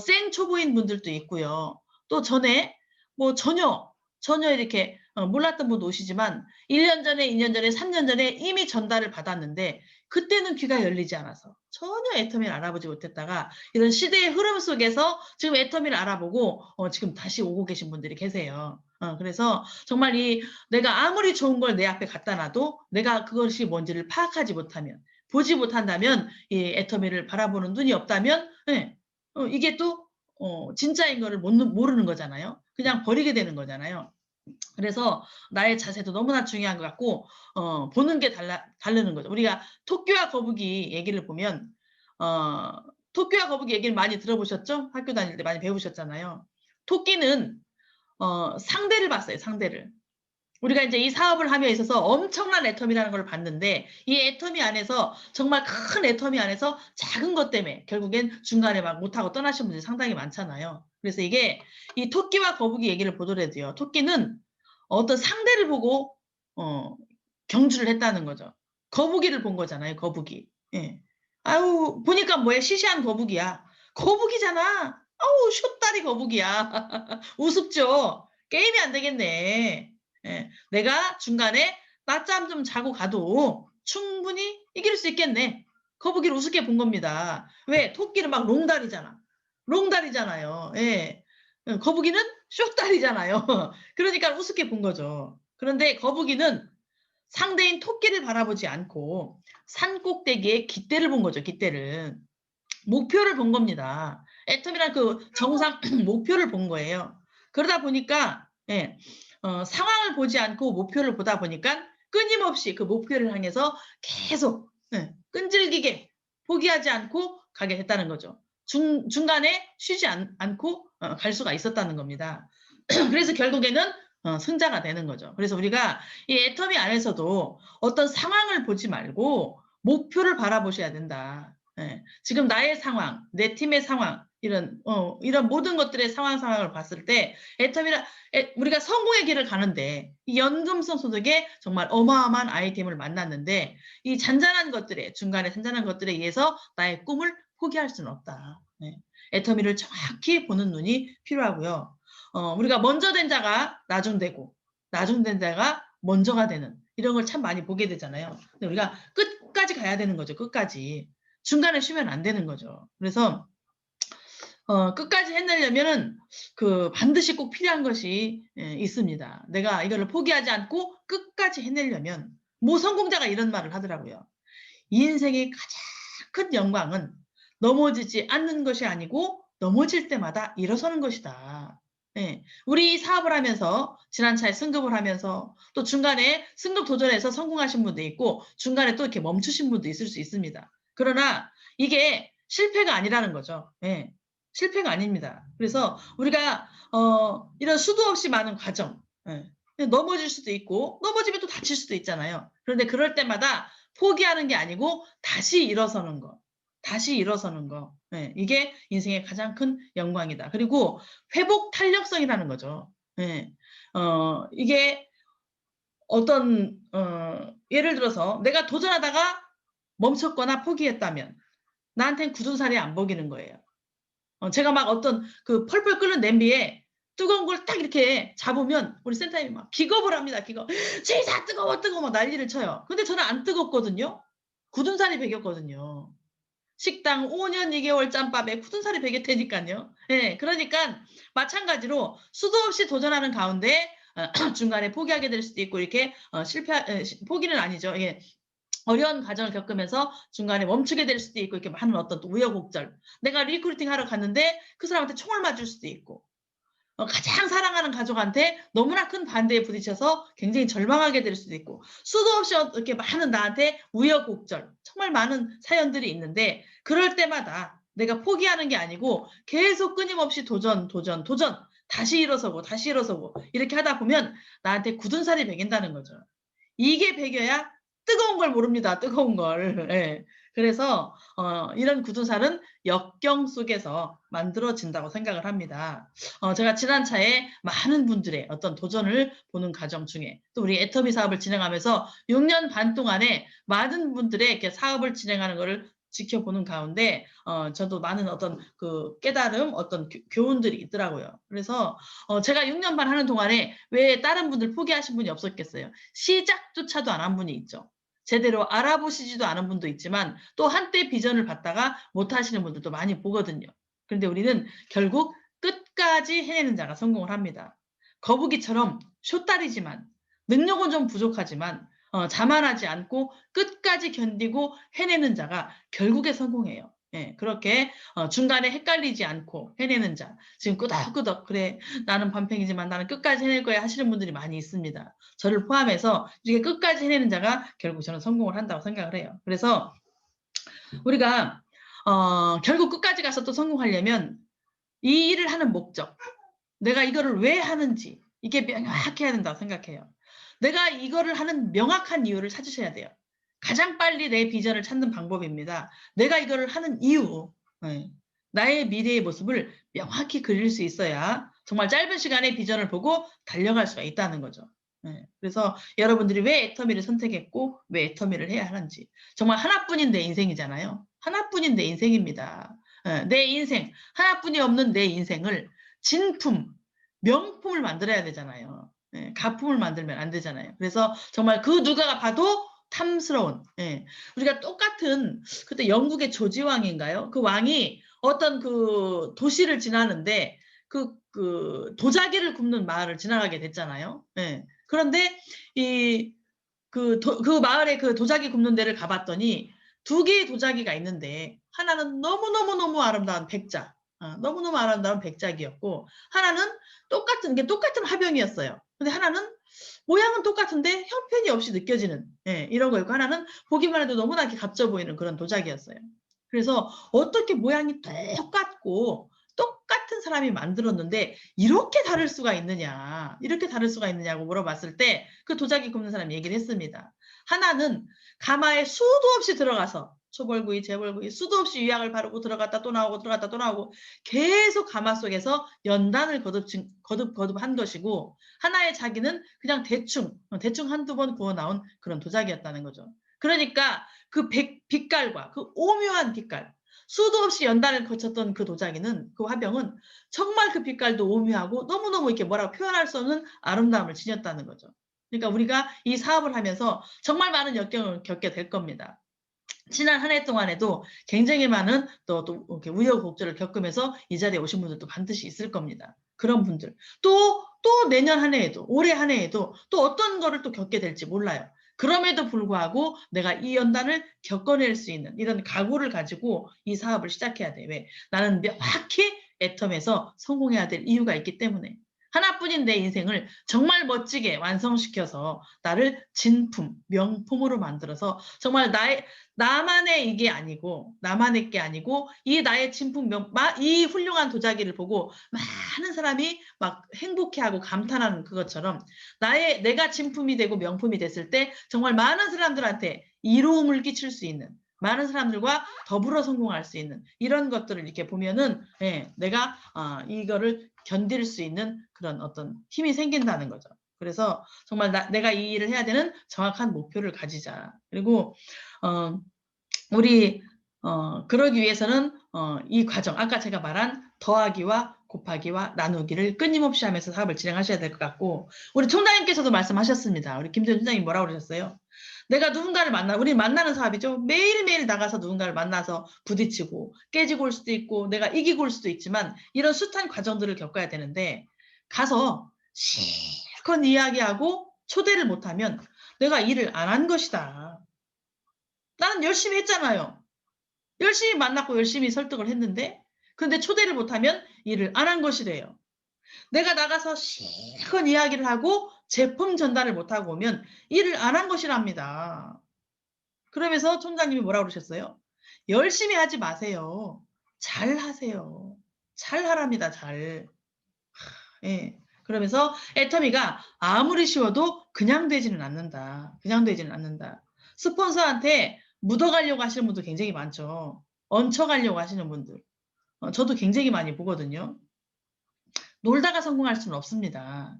생 초보인 분들도 있고요. 또 전에 뭐 전혀 이렇게 몰랐던 분도 오시지만 1년 전에, 2년 전에, 3년 전에 이미 전달을 받았는데 그때는 귀가 열리지 않아서 전혀 애터미를 알아보지 못했다가 이런 시대의 흐름 속에서 지금 애터미를 알아보고 지금 다시 오고 계신 분들이 계세요. 그래서 정말 내가 아무리 좋은 걸 내 앞에 갖다 놔도 내가 그것이 뭔지를 파악하지 못하면 보지 못한다면 이 애터미를 바라보는 눈이 없다면 이게 또 진짜인 거를 모르는 거잖아요. 그냥 버리게 되는 거잖아요. 그래서 나의 자세도 너무나 중요한 것 같고 보는 게 다르는 거죠. 우리가 토끼와 거북이 얘기를 보면 토끼와 거북이 얘기를 많이 들어보셨죠? 학교 다닐 때 많이 배우셨잖아요. 토끼는 상대를 봤어요. 상대를. 우리가 이제 이 사업을 함에 있어서 엄청난 애텀이라는 걸 봤는데 이 애텀이 안에서 정말 큰 애텀이 안에서 작은 것 때문에 결국엔 중간에 막 못하고 떠나신 분들이 상당히 많잖아요. 그래서 이게 이 토끼와 거북이 얘기를 보더라도요. 토끼는 어떤 상대를 보고 경주를 했다는 거죠. 거북이를 본 거잖아요. 거북이. 예. 아유 보니까 뭐야 시시한 거북이야. 거북이잖아. 아우 숏다리 거북이야. 우습죠. 게임이 안 되겠네. 예, 내가 중간에 낮잠 좀 자고 가도 충분히 이길 수 있겠네. 거북이를 우습게 본 겁니다. 왜? 토끼는 막 롱다리잖아. 롱다리잖아요. 예. 거북이는 숏다리잖아요. 그러니까 우습게 본 거죠. 그런데 거북이는 상대인 토끼를 바라보지 않고 산 꼭대기에 깃대를 본 거죠. 깃대를. 목표를 본 겁니다. 애텀이란 그 정상 목표를 본 거예요. 그러다 보니까 예, 상황을 보지 않고 목표를 보다 보니까 끊임없이 그 목표를 향해서 계속 끈질기게 포기하지 않고 가게 됐다는 거죠. 중간에 쉬지 않고 갈 수가 있었다는 겁니다. 그래서 결국에는 승자가 되는 거죠. 그래서 우리가 이 애터미 안에서도 어떤 상황을 보지 말고 목표를 바라보셔야 된다. 예, 지금 나의 상황, 내 팀의 상황, 이런 모든 것들의 상황을 봤을 때 우리가 성공의 길을 가는데 이 연금성 소득에 정말 어마어마한 아이템을 만났는데 이 중간에 잔잔한 것들에 의해서 나의 꿈을 포기할 수는 없다. 네. 애터미를 정확히 보는 눈이 필요하고요. 우리가 먼저 된 자가 나중되고 나중된 자가 먼저가 되는 이런 걸 참 많이 보게 되잖아요. 근데 우리가 끝까지 가야 되는 거죠. 끝까지. 중간에 쉬면 안 되는 거죠. 그래서 끝까지 해내려면은 반드시 꼭 필요한 것이 있습니다. 내가 이거를 포기하지 않고 끝까지 해내려면 성공자가 이런 말을 하더라고요. 이 인생의 가장 큰 영광은 넘어지지 않는 것이 아니고 넘어질 때마다 일어서는 것이다. 네. 우리 사업을 하면서 지난차에 승급을 하면서 또 중간에 승급 도전해서 성공하신 분도 있고 중간에 또 이렇게 멈추신 분도 있을 수 있습니다. 그러나 이게 실패가 아니라는 거죠. 네. 실패가 아닙니다. 그래서 우리가 이런 수도 없이 많은 과정 넘어질 수도 있고 넘어지면 또 다칠 수도 있잖아요. 그런데 그럴 때마다 포기하는 게 아니고 다시 일어서는 거. 네, 이게 인생의 가장 큰 영광이다. 그리고 회복 탄력성이라는 거죠. 네, 이게 어떤 예를 들어서 내가 도전하다가 멈췄거나 포기했다면 나한테는 굳은 살이 안 먹이는 거예요. 제가 막 어떤 펄펄 끓는 냄비에 뜨거운 걸 딱 이렇게 잡으면 우리 센터님이 막 기겁을 합니다. 기겁. 지사 뜨거워 막 난리를 쳐요. 근데 저는 안 뜨겁거든요. 굳은 살이 배겼거든요. 식당 5년 2개월 짬밥에 굳은 살이 배겼다니까요. 네, 그러니까 마찬가지로 수도 없이 도전하는 가운데 중간에 포기하게 될 수도 있고 이렇게 포기는 아니죠. 예. 어려운 과정을 겪으면서 중간에 멈추게 될 수도 있고 이렇게 많은 어떤 우여곡절. 내가 리크루팅 하러 갔는데 그 사람한테 총을 맞을 수도 있고 가장 사랑하는 가족한테 너무나 큰 반대에 부딪혀서 굉장히 절망하게 될 수도 있고 수도 없이 이렇게 많은 나한테 우여곡절 정말 많은 사연들이 있는데 그럴 때마다 내가 포기하는 게 아니고 계속 끊임없이 도전 다시 일어서고 이렇게 하다 보면 나한테 굳은 살이 배긴다는 거죠. 이게 배겨야 뜨거운 걸 모릅니다. 뜨거운 걸. 네. 그래서 이런 굳은 살은 역경 속에서 만들어진다고 생각을 합니다. 제가 지난 차에 많은 분들의 어떤 도전을 보는 과정 중에 또 우리 애터미 사업을 진행하면서 6년 반 동안에 많은 분들의 이렇게 사업을 진행하는 것을 지켜보는 가운데 저도 많은 어떤 깨달음, 어떤 교훈들이 있더라고요. 그래서 제가 6년 반 하는 동안에 왜 다른 분들 포기하신 분이 없었겠어요. 시작조차도 안 한 분이 있죠. 제대로 알아보시지도 않은 분도 있지만 또 한때 비전을 받다가 못하시는 분들도 많이 보거든요. 그런데 우리는 결국 끝까지 해내는 자가 성공을 합니다. 거북이처럼 숏다리지만 능력은 좀 부족하지만 자만하지 않고 끝까지 견디고 해내는 자가 결국에 성공해요. 예, 그렇게 중간에 헷갈리지 않고 해내는 자. 지금 끄덕끄덕 그래 나는 반팽이지만 나는 끝까지 해낼 거야 하시는 분들이 많이 있습니다. 저를 포함해서 이게 끝까지 해내는 자가 결국 저는 성공을 한다고 생각을 해요. 그래서 우리가 결국 끝까지 가서 또 성공하려면 이 일을 하는 목적, 내가 이거를 왜 하는지 이게 명확해야 된다고 생각해요. 내가 이거를 하는 명확한 이유를 찾으셔야 돼요. 가장 빨리 내 비전을 찾는 방법입니다. 내가 이거를 하는 이유, 나의 미래의 모습을 명확히 그릴 수 있어야 정말 짧은 시간에 비전을 보고 달려갈 수가 있다는 거죠. 그래서 여러분들이 왜 애터미를 선택했고 왜 애터미를 해야 하는지, 정말 하나뿐인 내 인생이잖아요. 하나뿐인 내 인생입니다. 내 인생, 하나뿐이 없는 내 인생을 진품, 명품을 만들어야 되잖아요. 가품을 만들면 안 되잖아요. 그래서 정말 그 누가가 봐도 탐스러운, 우리가 똑같은 그때 영국의 조지왕인가요? 그 왕이 어떤 그 도시를 지나는데 그 도자기를 굽는 마을을 지나가게 됐잖아요. 그런데 그 마을에 그 도자기 굽는 데를 가봤더니 두 개의 도자기가 있는데 하나는 너무너무너무 아름다운 백자, 너무너무 아름다운 백작이었고 하나는 똑같은 화병이었어요. 근데 하나는 모양은 똑같은데 형편이 없이 느껴지는 이런 거였고 하나는 보기만 해도 너무나 값져 보이는 그런 도자기였어요. 그래서 어떻게 모양이 똑같고 똑같은 사람이 만들었는데 이렇게 다를 수가 있느냐, 이렇게 다를 수가 있느냐고 물어봤을 때 그 도자기 굽는 사람이 얘기를 했습니다. 하나는 가마에 수도 없이 들어가서 초벌구이, 재벌구이 수도 없이 유약을 바르고 들어갔다 또 나오고 들어갔다 또 나오고 계속 가마 속에서 연단을 거듭한 것이고, 하나의 자기는 그냥 대충 한두 번 구워 나온 그런 도자기였다는 거죠. 그러니까 그 빛깔과 그 오묘한 빛깔, 수도 없이 연단을 거쳤던 그 도자기는, 그 화병은 정말 그 빛깔도 오묘하고 너무너무 이렇게 뭐라고 표현할 수 없는 아름다움을 지녔다는 거죠. 그러니까 우리가 이 사업을 하면서 정말 많은 역경을 겪게 될 겁니다. 지난 한 해 동안에도 굉장히 많은 또 이렇게 우여곡절을 겪으면서 이 자리에 오신 분들도 반드시 있을 겁니다. 그런 분들. 또 내년 한 해에도, 올해 한 해에도 또 어떤 거를 또 겪게 될지 몰라요. 그럼에도 불구하고 내가 이 연단을 겪어낼 수 있는 이런 각오를 가지고 이 사업을 시작해야 돼. 왜? 나는 명확히 애텀에서 성공해야 될 이유가 있기 때문에. 하나뿐인 내 인생을 정말 멋지게 완성시켜서 나를 진품, 명품으로 만들어서 정말 나만의 이게 아니고, 나만의 게 아니고 이 나의 진품, 이 훌륭한 도자기를 보고 많은 사람이 막 행복해하고 감탄하는 그것처럼 내가 진품이 되고 명품이 됐을 때 정말 많은 사람들한테 이로움을 끼칠 수 있는, 많은 사람들과 더불어 성공할 수 있는 이런 것들을 이렇게 보면은 내가 이거를 견딜 수 있는 그런 어떤 힘이 생긴다는 거죠. 그래서 정말 내가 이 일을 해야 되는 정확한 목표를 가지자. 그리고 우리 그러기 위해서는 이 과정, 아까 제가 말한 더하기와 곱하기와 나누기를 끊임없이 하면서 사업을 진행하셔야 될 것 같고, 우리 총장님께서도 말씀하셨습니다. 우리 김재현 총장님 뭐라고 그러셨어요? 내가 누군가를 우리 만나는 사업이죠. 매일매일 나가서 누군가를 만나서 부딪히고 깨지고 올 수도 있고 내가 이기고 올 수도 있지만 이런 숱한 과정들을 겪어야 되는데, 가서 실컷 이야기하고 초대를 못하면 내가 일을 안 한 것이다. 나는 열심히 했잖아요. 열심히 만났고 열심히 설득을 했는데, 근데 초대를 못하면 일을 안 한 것이래요. 내가 나가서 실컷 이야기를 하고 제품 전달을 못하고 오면 일을 안 한 것이랍니다. 그러면서 총장님이 뭐라고 그러셨어요? 열심히 하지 마세요. 잘 하세요. 잘 하랍니다. 잘. 그러면서 애터미가 아무리 쉬워도 그냥 되지는 않는다. 그냥 되지는 않는다. 스폰서한테 묻어가려고 하시는 분도 굉장히 많죠. 얹혀가려고 하시는 분들. 저도 굉장히 많이 보거든요. 놀다가 성공할 수는 없습니다.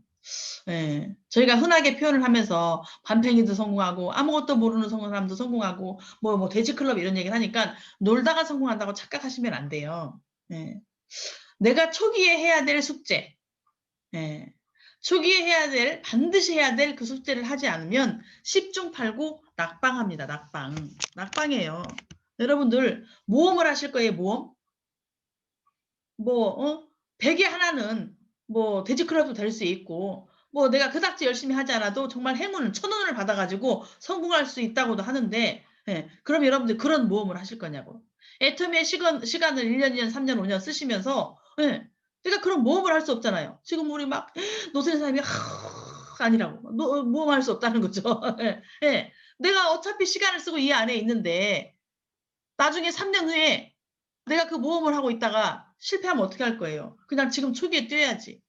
저희가 흔하게 표현을 하면서 반팽이도 성공하고 아무것도 모르는 사람도 성공하고 뭐 돼지클럽 이런 얘기를 하니까 놀다가 성공한다고 착각하시면 안 돼요. 내가 초기에 해야 될 숙제, 초기에 반드시 해야 될 그 숙제를 하지 않으면 10중 8구 낙방합니다. 낙방이에요. 여러분들 모험을 하실 거예요. 모험? 100에 하나는 뭐 돼지클럽도 될 수 있고, 뭐 내가 그닥지 열심히 하지 않아도 정말 행운 1000원을 받아가지고 성공할 수 있다고도 하는데, 예, 그럼 여러분들 그런 모험을 하실 거냐고. 애터미의 시간을 1년, 2년, 3년, 5년 쓰시면서 예, 그러니까 그런 모험을 할 수 없잖아요. 지금 우리 막 노선의 삶이 아니라고 모험할 수 없다는 거죠. 예, 예. 내가 어차피 시간을 쓰고 이 안에 있는데 나중에 3년 후에 내가 그 모험을 하고 있다가 실패하면 어떻게 할 거예요? 그냥 지금 초기에 뛰어야지.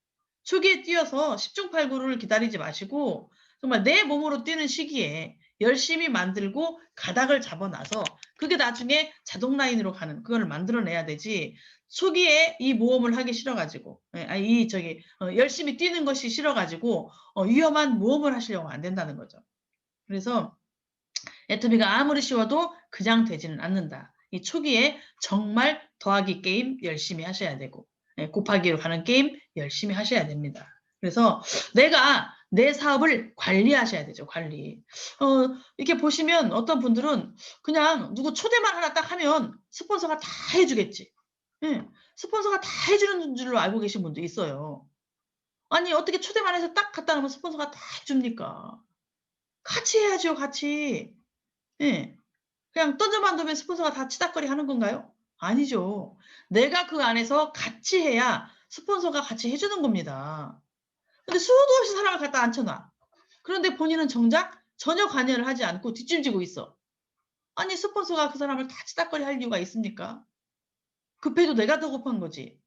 초기에 뛰어서 10중 8구를 기다리지 마시고 정말 내 몸으로 뛰는 시기에 열심히 만들고 가닥을 잡아놔서 그게 나중에 자동 라인으로 가는 그걸 만들어내야 되지. 초기에 이 모험을 하기 싫어가지고 열심히 뛰는 것이 싫어가지고 위험한 모험을 하시려고 안 된다는 거죠. 그래서 애터미가 아무리 쉬워도 그냥 되지는 않는다. 이 초기에 정말 더하기 게임 열심히 하셔야 되고 곱하기로 가는 게임 열심히 하셔야 됩니다. 그래서 내가 내 사업을 관리하셔야 되죠. 관리. 이렇게 보시면 어떤 분들은 그냥 누구 초대만 하나 딱 하면 스폰서가 다 해주겠지. 스폰서가 다 해주는 줄로 알고 계신 분도 있어요. 아니 어떻게 초대만 해서 딱 갖다 놓으면 스폰서가 다 해줍니까? 같이 해야죠. 같이. 예. 그냥 던져만 두면 스폰서가 다 치닥거리 하는 건가요? 아니죠. 내가 그 안에서 같이 해야 스폰서가 같이 해주는 겁니다. 근데 수도 없이 사람을 갖다 앉혀놔. 그런데 본인은 정작 전혀 관여를 하지 않고 뒷짐지고 있어. 아니 스폰서가 그 사람을 다 치닥거리 할 이유가 있습니까? 급해도 내가 더 급한 거지.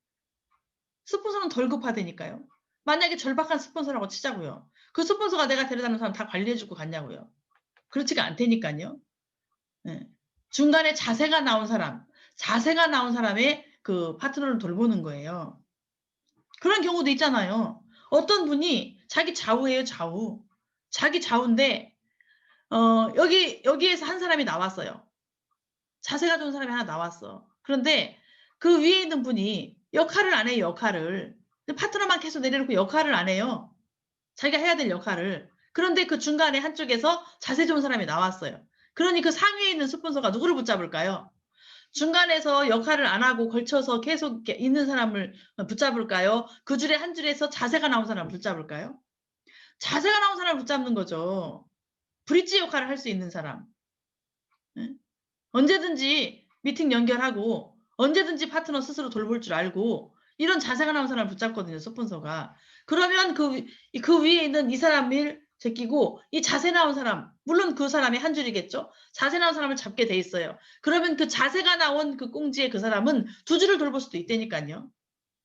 스폰서는 덜 급하다니까요. 만약에 절박한 스폰서라고 치자고요. 그 스폰서가 내가 데려다는 사람 다 관리해주고 갔냐고요. 그렇지가 않다니까요. 네. 중간에 자세가 나온 사람의 그 파트너를 돌보는 거예요. 그런 경우도 있잖아요. 어떤 분이 자기 좌우예요, 좌우. 자기 좌우인데 여기에서 한 사람이 나왔어요. 자세가 좋은 사람이 하나 나왔어. 그런데 그 위에 있는 분이 역할을 안 해요, 역할을. 파트너만 계속 내려놓고 역할을 안 해요. 자기가 해야 될 역할을. 그런데 그 중간에 한쪽에서 자세 좋은 사람이 나왔어요. 그러니 그 상위에 있는 스폰서가 누구를 붙잡을까요? 중간에서 역할을 안 하고 걸쳐서 계속 있는 사람을 붙잡을까요? 그 줄에 한 줄에서 자세가 나온 사람을 붙잡을까요? 자세가 나온 사람을 붙잡는 거죠. 브릿지 역할을 할 수 있는 사람. 언제든지 미팅 연결하고 언제든지 파트너 스스로 돌볼 줄 알고 이런 자세가 나온 사람을 붙잡거든요. 스폰서가. 그러면 그 위에 있는 이 사람을 제끼고 이 자세 나온 사람, 물론 그 사람이 한 줄이겠죠. 자세 나온 사람을 잡게 돼 있어요. 그러면 그 자세가 나온 그 꽁지의 그 사람은 두 줄을 돌볼 수도 있다니까요.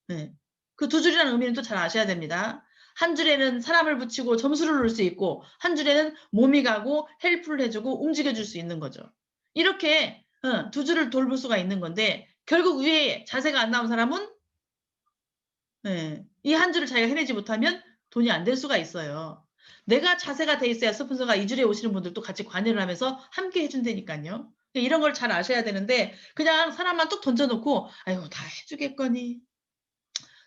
네. 그 두 줄이라는 의미는 또 잘 아셔야 됩니다. 한 줄에는 사람을 붙이고 점수를 넣을 수 있고 한 줄에는 몸이 가고 헬프를 해주고 움직여줄 수 있는 거죠. 이렇게 두 줄을 돌볼 수가 있는 건데 결국 위에 자세가 안 나온 사람은 이 한 줄을 자기가 해내지 못하면 돈이 안 될 수가 있어요. 내가 자세가 돼 있어야 스폰서가 이 줄에 오시는 분들도 같이 관여를 하면서 함께 해준다니까요. 이런 걸 잘 아셔야 되는데 그냥 사람만 뚝 던져놓고 아이고 다 해주겠거니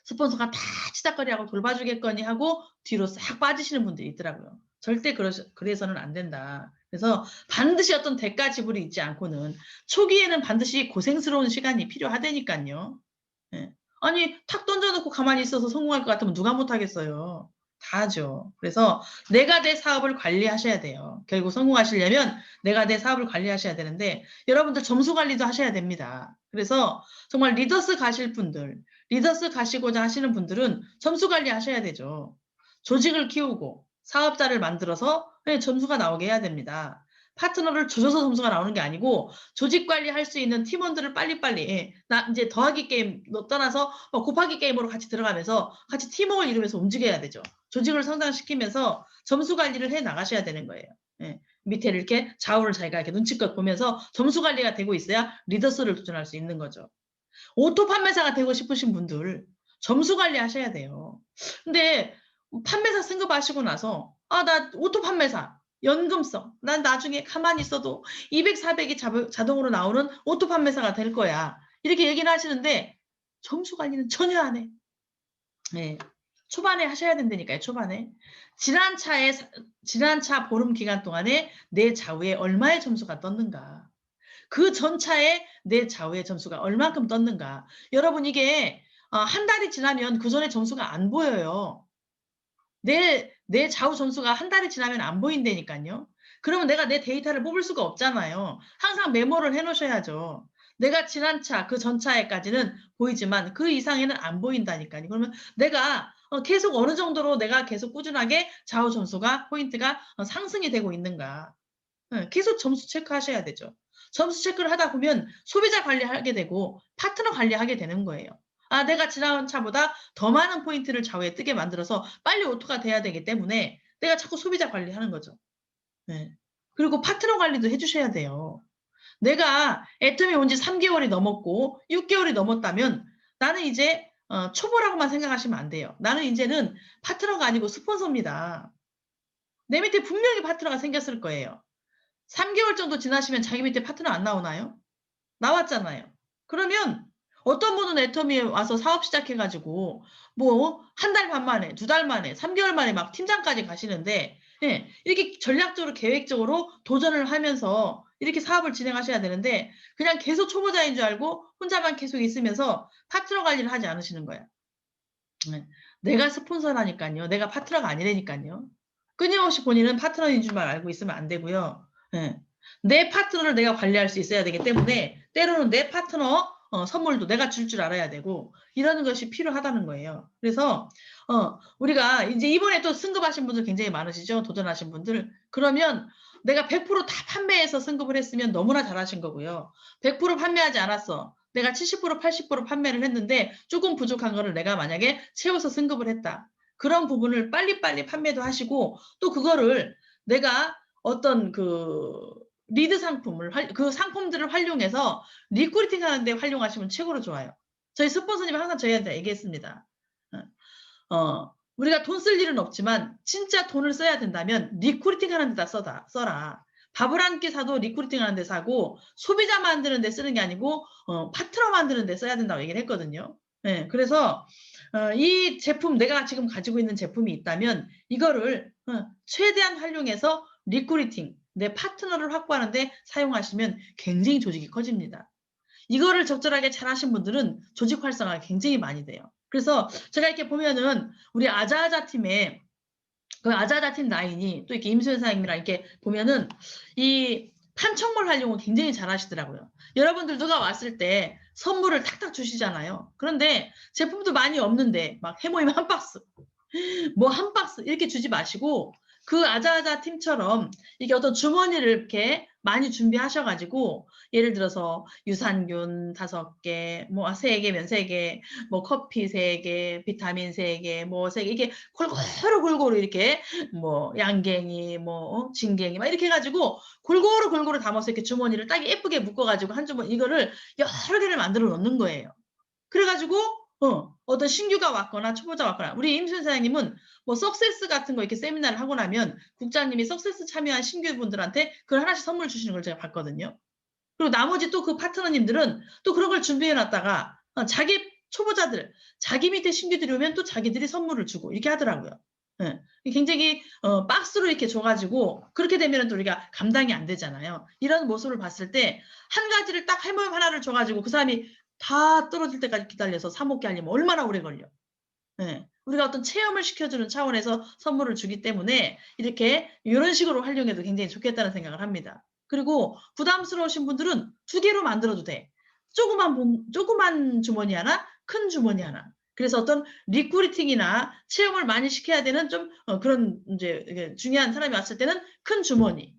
스폰서가 다 치닥거리하고 돌봐주겠거니 하고 뒤로 싹 빠지시는 분들이 있더라고요. 절대 그래서는 안 된다. 그래서 반드시 어떤 대가 지불이 있지 않고는 초기에는 반드시 고생스러운 시간이 필요하다니까요. 아니 탁 던져놓고 가만히 있어서 성공할 것 같으면 누가 못하겠어요. 다 하죠. 그래서 내가 내 사업을 관리하셔야 돼요. 결국 성공하시려면 내가 내 사업을 관리하셔야 되는데 여러분들 점수 관리도 하셔야 됩니다. 그래서 정말 리더스 가실 분들, 리더스 가시고자 하시는 분들은 점수 관리하셔야 되죠. 조직을 키우고 사업자를 만들어서 점수가 나오게 해야 됩니다. 파트너를 조져서 점수가 나오는 게 아니고 조직 관리할 수 있는 팀원들을 빨리빨리 나 이제 더하기 게임 떠나서 곱하기 게임으로 같이 들어가면서 같이 팀워크를 이루면서 움직여야 되죠. 조직을 성장시키면서 점수 관리를 해 나가셔야 되는 거예요. 밑에를 이렇게 좌우를 자기가 이렇게 눈치껏 보면서 점수 관리가 되고 있어야 리더스를 도전할 수 있는 거죠. 오토 판매사가 되고 싶으신 분들 점수 관리하셔야 돼요. 근데 판매사 승급하시고 나서 나 오토 판매사 연금성. 난 나중에 가만히 있어도 200, 400이 자동으로 나오는 오토 판매사가 될 거야. 이렇게 얘기를 하시는데 점수 관리는 전혀 안 해. 초반에 하셔야 된다니까요. 초반에. 지난차 보름 기간 동안에 내 좌우에 얼마의 점수가 떴는가. 그 전차에 내 좌우의 점수가 얼만큼 떴는가. 여러분 이게 한 달이 지나면 그 전에 점수가 안 보여요. 내 좌우 점수가 한 달이 지나면 안 보인다니까요. 그러면 내가 내 데이터를 뽑을 수가 없잖아요. 항상 메모를 해놓으셔야죠. 내가 지난 차, 그 전 차에까지는 보이지만 그 이상에는 안 보인다니까요. 그러면 내가 계속 어느 정도로 내가 계속 꾸준하게 좌우 점수가, 포인트가 상승이 되고 있는가. 계속 점수 체크하셔야 되죠. 점수 체크를 하다 보면 소비자 관리하게 되고 파트너 관리하게 되는 거예요. 아, 내가 지난 차보다 더 많은 포인트를 좌우에 뜨게 만들어서 빨리 오토가 돼야 되기 때문에 내가 자꾸 소비자 관리하는 거죠. 네. 그리고 파트너 관리도 해주셔야 돼요. 내가 애텀에 온 지 3개월이 넘었고 6개월이 넘었다면 나는 이제 초보라고만 생각하시면 안 돼요. 나는 이제는 파트너가 아니고 스폰서입니다. 내 밑에 분명히 파트너가 생겼을 거예요. 3개월 정도 지나시면 자기 밑에 파트너 안 나오나요? 나왔잖아요. 그러면 어떤 분은 애터미에 와서 사업 시작해가지고 뭐 한 달 반 만에, 2달 만에, 3개월 만에 막 팀장까지 가시는데 예, 이렇게 전략적으로 계획적으로 도전을 하면서 이렇게 사업을 진행하셔야 되는데 그냥 계속 초보자인 줄 알고 혼자만 계속 있으면서 파트너 관리를 하지 않으시는 거예요. 네. 내가 스폰서라니까요. 내가 파트너가 아니라니까요. 끊임없이 본인은 파트너인 줄만 알고 있으면 안 되고요. 네. 내 파트너를 내가 관리할 수 있어야 되기 때문에 때로는 내 파트너 선물도 내가 줄 줄 알아야 되고 이러는 것이 필요하다는 거예요. 그래서 우리가 이제 이번에 또 승급하신 분들 굉장히 많으시죠? 도전하신 분들. 그러면 내가 100% 다 판매해서 승급을 했으면 너무나 잘하신 거고요. 100% 판매하지 않았어. 내가 70%, 80% 판매를 했는데 조금 부족한 거를 내가 만약에 채워서 승급을 했다. 그런 부분을 빨리빨리 판매도 하시고 또 그거를 내가 어떤 그 리드 상품을 그 상품들을 활용해서 리크루팅 하는데 활용하시면 최고로 좋아요. 저희 스폰서님이 항상 저희한테 얘기했습니다. 우리가 돈 쓸 일은 없지만 진짜 돈을 써야 된다면 리크루팅 하는 데다 써라. 밥을 한 끼 사도 리크루팅 하는 데 사고 소비자 만드는 데 쓰는 게 아니고 파트너 만드는 데 써야 된다고 얘기를 했거든요. 네, 그래서 이 제품 내가 지금 가지고 있는 제품이 있다면 이거를 최대한 활용해서 리크루팅, 내 파트너를 확보하는데 사용하시면 굉장히 조직이 커집니다. 이거를 적절하게 잘 하신 분들은 조직 활성화가 굉장히 많이 돼요. 그래서 제가 이렇게 보면은 우리 아자아자 팀에 그 아자아자 팀 라인이 또 이렇게 임수연 사장님이랑 이렇게 보면은 이 판촉물 활용을 굉장히 잘 하시더라고요. 여러분들 누가 왔을 때 선물을 탁탁 주시잖아요. 그런데 제품도 많이 없는데 막 해모임 한 박스, 뭐 한 박스 이렇게 주지 마시고 그 아자아자 팀처럼 이게 어떤 주머니를 이렇게 많이 준비하셔가지고 예를 들어서 유산균 5개, 뭐 3개면 3개, 뭐 커피 3개, 비타민 3개, 뭐 3개 이게 골고루 이렇게 뭐 양갱이, 뭐 진갱이 막 이렇게 해가지고 골고루 담아서 이렇게 주머니를 딱 예쁘게 묶어가지고 한 주머니 이거를 여러 개를 만들어 놓는 거예요. 그래가지고 어떤 신규가 왔거나 초보자 왔거나 우리 임순 사장님은 뭐 석세스 같은 거 이렇게 세미나를 하고 나면 국장님이 석세스 참여한 신규분들한테 그걸 하나씩 선물 주시는 걸 제가 봤거든요. 그리고 나머지 또 그 파트너님들은 또 그런 걸 준비해 놨다가 자기 초보자들, 자기 밑에 신규들이 오면 또 자기들이 선물을 주고 이렇게 하더라고요. 네. 굉장히 박스로 이렇게 줘가지고 그렇게 되면 또 우리가 감당이 안 되잖아요. 이런 모습을 봤을 때 한 가지를 딱 해모임 하나를 줘가지고 그 사람이 다 떨어질 때까지 기다려서 사 먹게 하려면 얼마나 오래 걸려. 네. 우리가 어떤 체험을 시켜주는 차원에서 선물을 주기 때문에 이렇게 이런 식으로 활용해도 굉장히 좋겠다는 생각을 합니다. 그리고 부담스러우신 분들은 2개로 만들어도 돼. 조그만 주머니 하나, 큰 주머니 하나. 그래서 어떤 리크루팅이나 체험을 많이 시켜야 되는 좀 그런 이제 중요한 사람이 왔을 때는 큰 주머니.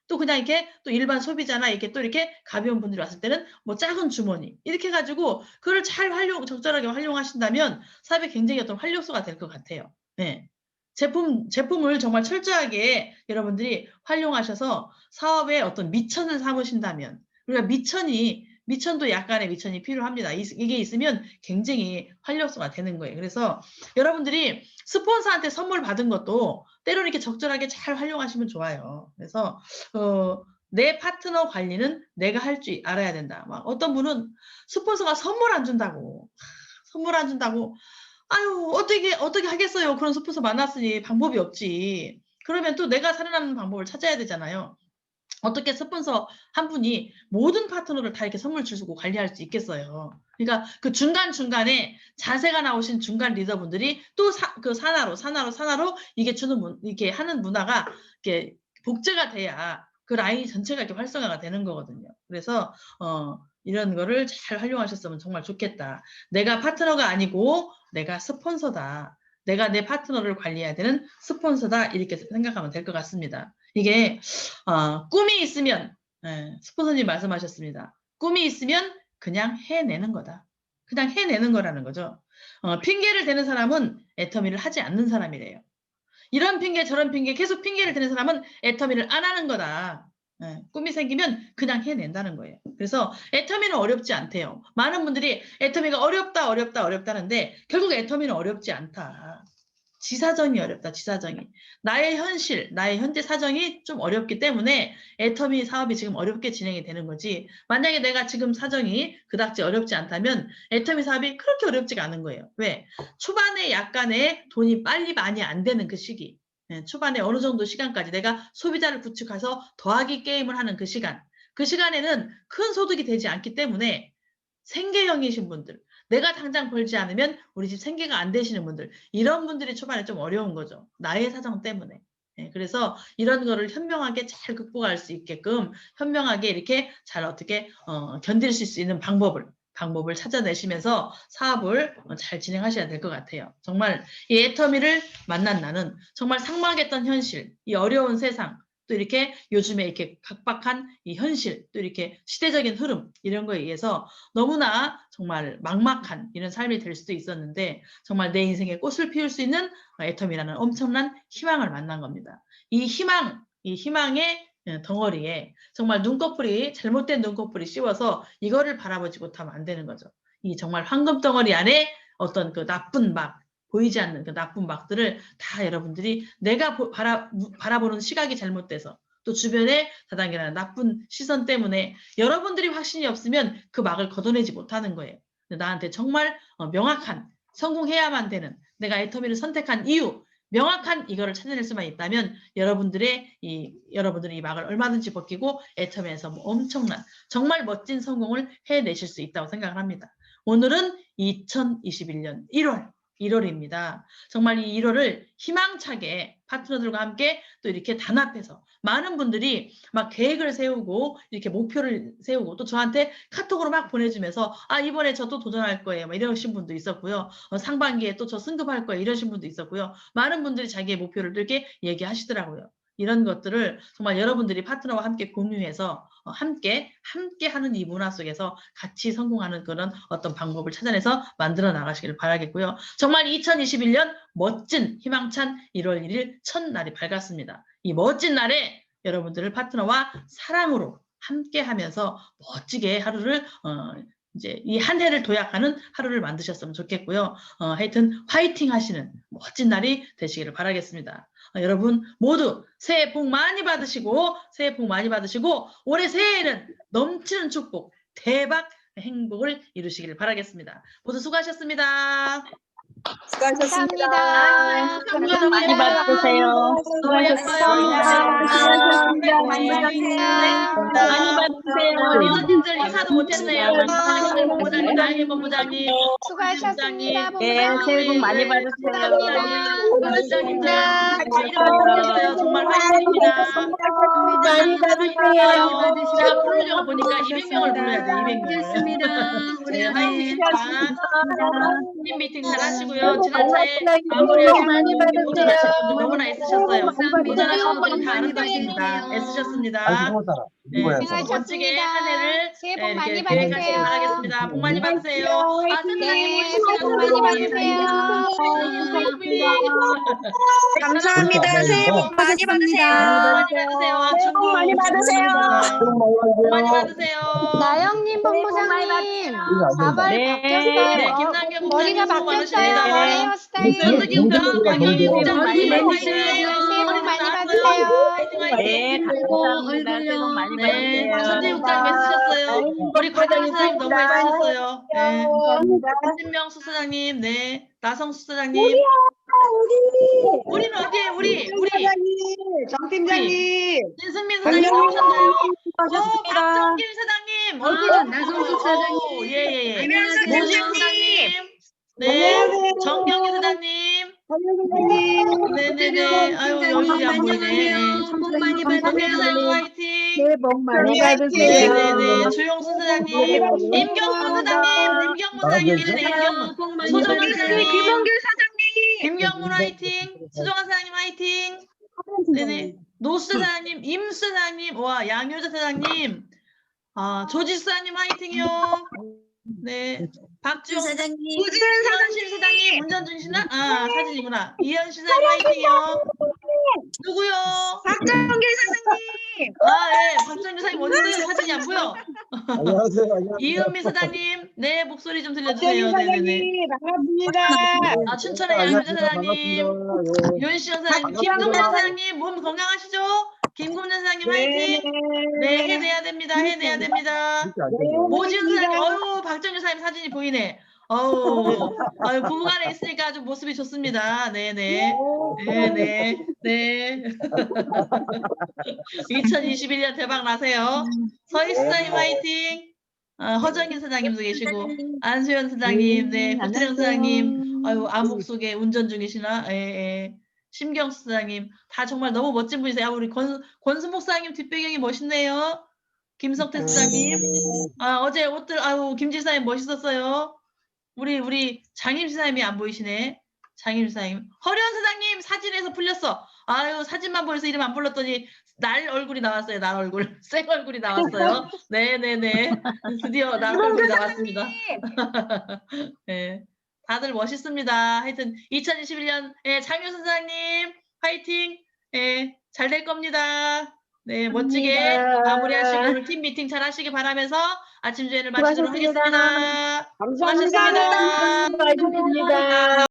또 그냥 이렇게 또 일반 소비자나 이렇게 또 이렇게 가벼운 분들이 왔을 때는 뭐 작은 주머니 이렇게 해가지고 그걸 잘 적절하게 활용하신다면 사업에 굉장히 어떤 활력소가 될 것 같아요. 네. 제품을 정말 철저하게 여러분들이 활용하셔서 사업에 어떤 미천을 삼으신다면 우리가 미천도 약간의 미천이 필요합니다. 이게 있으면 굉장히 활력소가 되는 거예요. 그래서 여러분들이 스폰서한테 선물 받은 것도 때로는 이렇게 적절하게 잘 활용하시면 좋아요. 그래서 내 파트너 관리는 내가 할 줄 알아야 된다. 막 어떤 분은 스폰서가 선물 안 준다고 아유 어떻게 하겠어요. 그런 스폰서 만났으니 방법이 없지. 그러면 또 내가 살아남는 방법을 찾아야 되잖아요. 어떻게 스폰서 한 분이 모든 파트너를 다 이렇게 선물 주고 관리할 수 있겠어요. 그러니까 그 중간중간에 자세가 나오신 중간 리더분들이 또 그 산하로 이게 이렇게 하는 문화가 이렇게 복제가 돼야 그 라인이 전체가 이렇게 활성화가 되는 거거든요. 그래서 이런 거를 잘 활용하셨으면 정말 좋겠다. 내가 파트너가 아니고 내가 스폰서다. 내가 내 파트너를 관리해야 되는 스폰서다. 이렇게 생각하면 될 것 같습니다. 이게 꿈이 있으면 스폰서님 말씀하셨습니다. 꿈이 있으면 그냥 해내는 거다. 그냥 해내는 거라는 거죠. 핑계를 대는 사람은 애터미를 하지 않는 사람이래요. 이런 핑계 저런 핑계 계속 핑계를 대는 사람은 애터미를 안 하는 거다. 꿈이 생기면 그냥 해낸다는 거예요. 그래서 애터미는 어렵지 않대요. 많은 분들이 애터미가 어렵다 하는데 결국 애터미는 어렵지 않다. 지사정이 어렵다. 지사정이. 나의 현실, 나의 현재 사정이 좀 어렵기 때문에 애터미 사업이 지금 어렵게 진행이 되는 거지. 만약에 내가 지금 사정이 그닥지 어렵지 않다면 애터미 사업이 그렇게 어렵지가 않은 거예요. 왜? 초반에 약간의 돈이 빨리 많이 안 되는 그 시기. 초반에 어느 정도 시간까지 내가 소비자를 구축해서 더하기 게임을 하는 그 시간. 그 시간에는 큰 소득이 되지 않기 때문에 생계형이신 분들, 내가 당장 벌지 않으면 우리 집 생계가 안 되시는 분들, 이런 분들이 초반에 좀 어려운 거죠. 나의 사정 때문에. 그래서 이런 거를 현명하게 잘 극복할 수 있게끔 현명하게 이렇게 잘 어떻게 견디실 수 있는 방법을 찾아내시면서 사업을 잘 진행하셔야 될 것 같아요. 정말 이 애터미를 만난 나는 정말 삭막했던 현실, 이 어려운 세상, 또 이렇게 요즘에 이렇게 각박한 이 현실, 또 이렇게 시대적인 흐름, 이런 거에 의해서 너무나 정말 막막한 이런 삶이 될 수도 있었는데 정말 내 인생에 꽃을 피울 수 있는 애터미라는 엄청난 희망을 만난 겁니다. 이 희망의 덩어리에 정말 눈꺼풀이, 잘못된 눈꺼풀이 씌워서 이거를 바라보지 못하면 안 되는 거죠. 이 정말 황금 덩어리 안에 어떤 그 나쁜 막, 보이지 않는 그 나쁜 막들을 다 여러분들이 내가 바라보는 시각이 잘못돼서 또 주변에 다단계라는 나쁜 시선 때문에 여러분들이 확신이 없으면 그 막을 걷어내지 못하는 거예요. 나한테 정말 명확한, 성공해야만 되는, 내가 애터미를 선택한 이유, 명확한 이거를 찾아낼 수만 있다면 여러분들이 이 막을 얼마든지 벗기고 애터미에서 엄청난 정말 멋진 성공을 해내실 수 있다고 생각을 합니다. 오늘은 2021년 1월입니다. 정말 이 1월을 희망차게 파트너들과 함께 또 이렇게 단합해서 많은 분들이 막 계획을 세우고 이렇게 목표를 세우고 또 저한테 카톡으로 막 보내주면서 이번에 저 또 도전할 거예요. 막 이러신 분도 있었고요. 상반기에 또 저 승급할 거예요. 이러신 분도 있었고요. 많은 분들이 자기의 목표를 이렇게 얘기하시더라고요. 이런 것들을 정말 여러분들이 파트너와 함께 공유해서 함께 하는 이 문화 속에서 같이 성공하는 그런 어떤 방법을 찾아내서 만들어 나가시길 바라겠고요. 정말 2021년 멋진 희망찬 1월 1일 첫날이 밝았습니다. 이 멋진 날에 여러분들을 파트너와 사랑으로 함께 하면서 멋지게 하루를 이제 이 한 해를 도약하는 하루를 만드셨으면 좋겠고요. 하여튼 화이팅 하시는 멋진 날이 되시기를 바라겠습니다. 여러분 모두 새해 복 많이 받으시고 올해 새해에는 넘치는 축복, 대박 행복을 이루시기를 바라겠습니다. 모두 수고하셨습니다. 감사합니다. 복 많이 받으세요. 수고하셨습니다. 많이 받으세요. 리더님들 인사도 못했네요. 본부장님, 나영희 본부장님, 수고하셨습니다. 네, 새해 복 많이 받으세요. 본부장님들 이름 못했어요. 정말 화이팅입니다. 많이 받으세요. 제가 부르려고 보니까 200명을 불러야 돼. 200명. 네, 화이팅입니다. 팀 미팅 잘 하시고요. 지난차에 마무리하시고 도전하신 분들 너무나 애쓰셨어요. 도전하신 분들은 다 아름답습니다. 애쓰셨습니다. 네, 멋지게 한 해를 새해 복 많이 이렇게 계획하시길 받으세요. 바라겠습니다. 복 많이 받으세요. 네, 새해 복 많이 받으세요. 감사합니다. 새해 복 많이 받으세요. 많이 받으세요. 복 많이 받으세요. 나영님 본부장님, 가발 네, 바뀌었어요. 김남경 머리가 본부장님 바뀌었어요. 헤어스타일. 변덕입니다. 머리 많이 받으세요. 새해 복 많이 받으세요. 네, 감사합니다. 새해 복 많이 네, 받으세요. 선생님장 애쓰셨어요. 우리 과장 수사장님 너무 애쓰셨어요. 네, 한진명 수사장님, 네, 나성 수사장님. 우리는 어디에 우리 정 팀장님. 신승민 사장님 나오셨나요? 박정길 사장님. 나성숙 사장님. 예예예. 안녕하세요, 모지영 사장님. 네, 정경희 사장님. 네네네. 아유, 얼굴이 안 보이네. 복 많이 정혜연 받으세요. 사장님 화이팅. 복 많이 네네네. 조용수 사장님, 임경문 사장님, 임경문 사장님 계시네. 임경문. 복 많이 소정원 받으세요. 사장님, 김홍길 사장님. 김경문 화이팅. 수정환 사장님 화이팅. 네네. 노수 사장님, 임수 사장님, 와 양효자 사장님, 아 조지수 사장님 화이팅이요. 네. 박지용 사장님. 이현실 사장님 운전 중이시나? 아 사진이구나. 이현실 사장님 화이팅이요. 누구요? 박정길 사장님. 아 예, 박정규 사장님 어디 있어요? 사진이 안 보여. 안녕하세요. 안녕하세요. 이은미 사장님, 네 목소리 좀 들려주세요. 네네네. 반갑습니다. 아 춘천의 양효자 사장님, 윤시영 사장님, 김금년 사장님 몸 건강하시죠? 김금년 사장님 화이팅. 네 해내야 됩니다. 해내야 됩니다. 모지은 사장님, 어유 박정규 사장님 사진이 보이네. 어우, 아유 부부간에 있으니까 아주 모습이 좋습니다. 네네, 네네, 네. 2021년 대박 나세요. 서희수 사장님 화이팅. 허정인 사장님도 계시고 안수현 사장님, 네, 구태령 사장님, 아유 암흑 속에 운전 중이시나? 예, 예. 심경수 사장님, 다 정말 너무 멋진 분이세요. 아, 우리 권순복 사장님 뒷배경이 멋있네요. 김성태 사장님, 아 어제 옷들, 아유 김지사님 멋있었어요. 우리 장임 사장님이 안 보이시네. 장임 사장님, 허련 사장님 사진에서 풀렸어. 아유 사진만 보여서 이름 안 불렀더니 날 얼굴이 나왔어요. 날 얼굴, 생 얼굴이 나왔어요. 네네네, 드디어 날 얼굴이 나왔습니다. 네, 다들 멋있습니다. 하여튼 2021년 장효 사장님 화이팅. 잘 될 겁니다. 네, 멋지게 마무리하시고 오늘 팀 미팅 잘 하시기 바라면서 아침 주연을 마치도록 하겠습니다. 감사합니다. 수고하셨습니다. 수고하셨습니다.